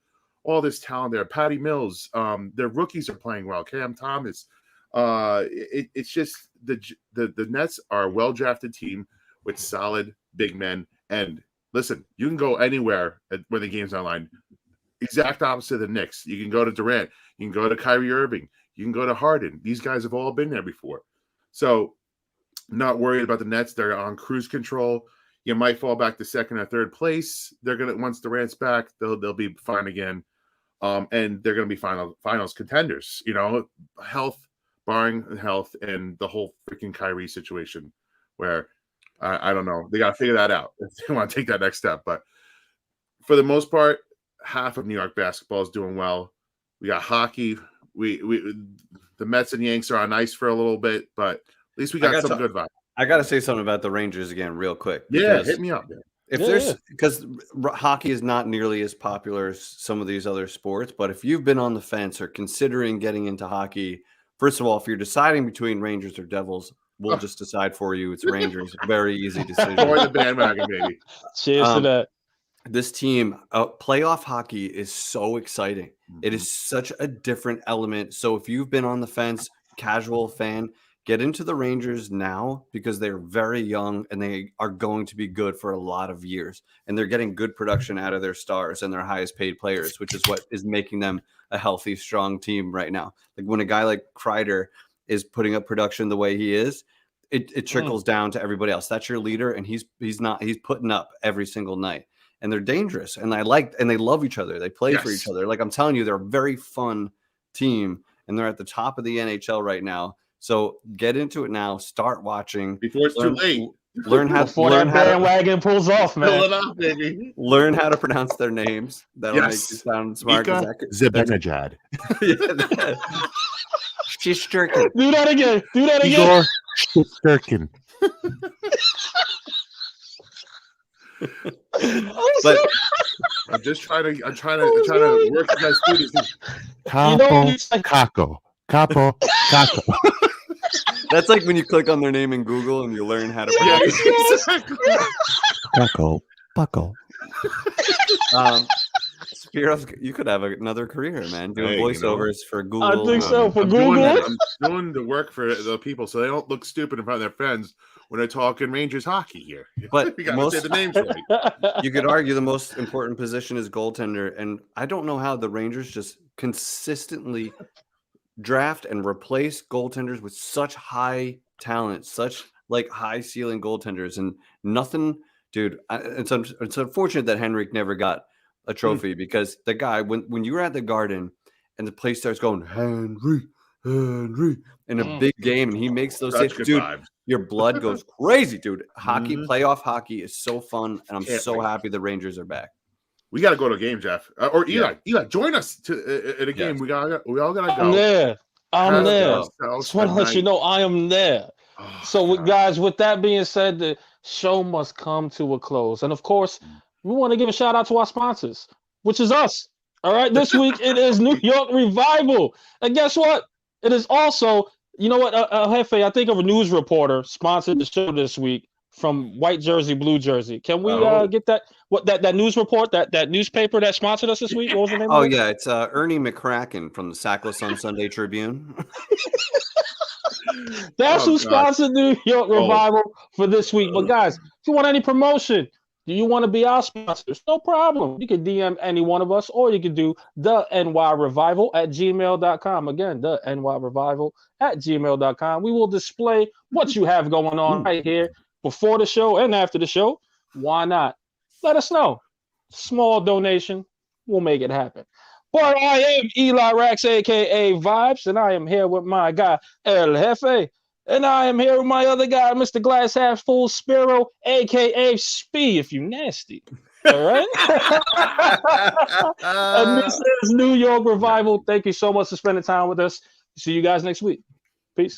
all this talent there. Patty Mills, their rookies are playing well. Cam Thomas. It's just the Nets are a well drafted team with solid big men. And listen, you can go anywhere when the game's online. Exact opposite of the Knicks. You can go to Durant. You can go to Kyrie Irving. You can go to Harden. These guys have all been there before. So not worried about the Nets. They're on cruise control. You might fall back to second or third place. They're going to, once Durant's back, they'll be fine again. And they're going to be finals contenders. Health, barring health, and the whole freaking Kyrie situation where I don't know. They got to figure that out if they want to take that next step. But for the most part, half of New York basketball is doing well. We got hockey. The Mets and Yanks are on ice for a little bit, but at least we got some good vibes. I got to say something about the Rangers again real quick. Yeah, hit me up. Because hockey is not nearly as popular as some of these other sports, but if you've been on the fence or considering getting into hockey, first of all, if you're deciding between Rangers or Devils, we'll just decide for you. It's Rangers. Very easy decision. Or the bandwagon, baby. Cheers to that. This team, playoff hockey is so exciting. Mm-hmm. It is such a different element. So if you've been on the fence, casual fan, get into the Rangers now because they're very young and they are going to be good for a lot of years. And they're getting good production out of their stars and their highest paid players, which is what is making them a healthy, strong team right now. Like when a guy like Kreider is putting up production the way he is, it trickles down to everybody else. That's your leader, and he's putting up every single night. And they're dangerous, and they love each other. They play for each other. Like I'm telling you, they're a very fun team, and they're at the top of the NHL right now. So get into it now. Start watching before it's too late. Learn how before that bandwagon pulls off, man. Pull it off, baby. Learn how to pronounce their names. That'll make you sound smart. Zibanejad. Shesterkin. Do that again. Igor Shesterkin. But I'm trying to work you guys through this. Capo. That's like when you click on their name in Google and you learn how to pronounce it. Paco. Spiros, you could have another career, man, doing voiceovers for Google. I think so. For Google, I'm doing the work for the people so they don't look stupid in front of their friends when they're talking Rangers hockey here. But we got to say the names right. You could argue the most important position is goaltender, and I don't know how the Rangers just consistently draft and replace goaltenders with such high talent, such like high ceiling goaltenders and nothing, dude. It's unfortunate that Henrik never got a trophy because the guy, when you're at the Garden and the place starts going, Henry in a big game and he makes those saves, dude, vibes. your blood goes crazy, dude. Hockey, playoff hockey is so fun, and I'm so happy the Rangers are back. We got to go to a game, Jeff. Or Eli. Eli, join us at a game. Yes. We all got to go. I'm there. I'm there. Ourselves Just want to a let you night. know I am there. Oh, So, God. guys, with that being said, the show must come to a close. And of course, we want to give a shout out to our sponsors, which is us. All right. This week it is New York Revival. And guess what? It is also, you know what, Jefe, I think a news reporter sponsored the show this week from White Jersey, Blue Jersey. Can we get that? What that news report, that newspaper that sponsored us this week? What was the name of it? Yeah, it's Ernie McCracken from the Sackler Sun Sunday Tribune. That's who sponsored New York Revival for this week. But guys, if you want any promotion, do you want to be our sponsors? No problem. You can DM any one of us, or you can do the nyrevival@gmail.com. Again, the nyrevival@gmail.com. We will display what you have going on right here before the show and after the show. Why not? Let us know. Small donation. We'll make it happen. But I am Eli Rax, a.k.a. Vibes, and I am here with my guy, El Jefe. And I am here with my other guy, Mr. Glass Half Full Spiro, a.k.a. Spee, if you nasty. All right? And this is New York Revival. Thank you so much for spending time with us. See you guys next week.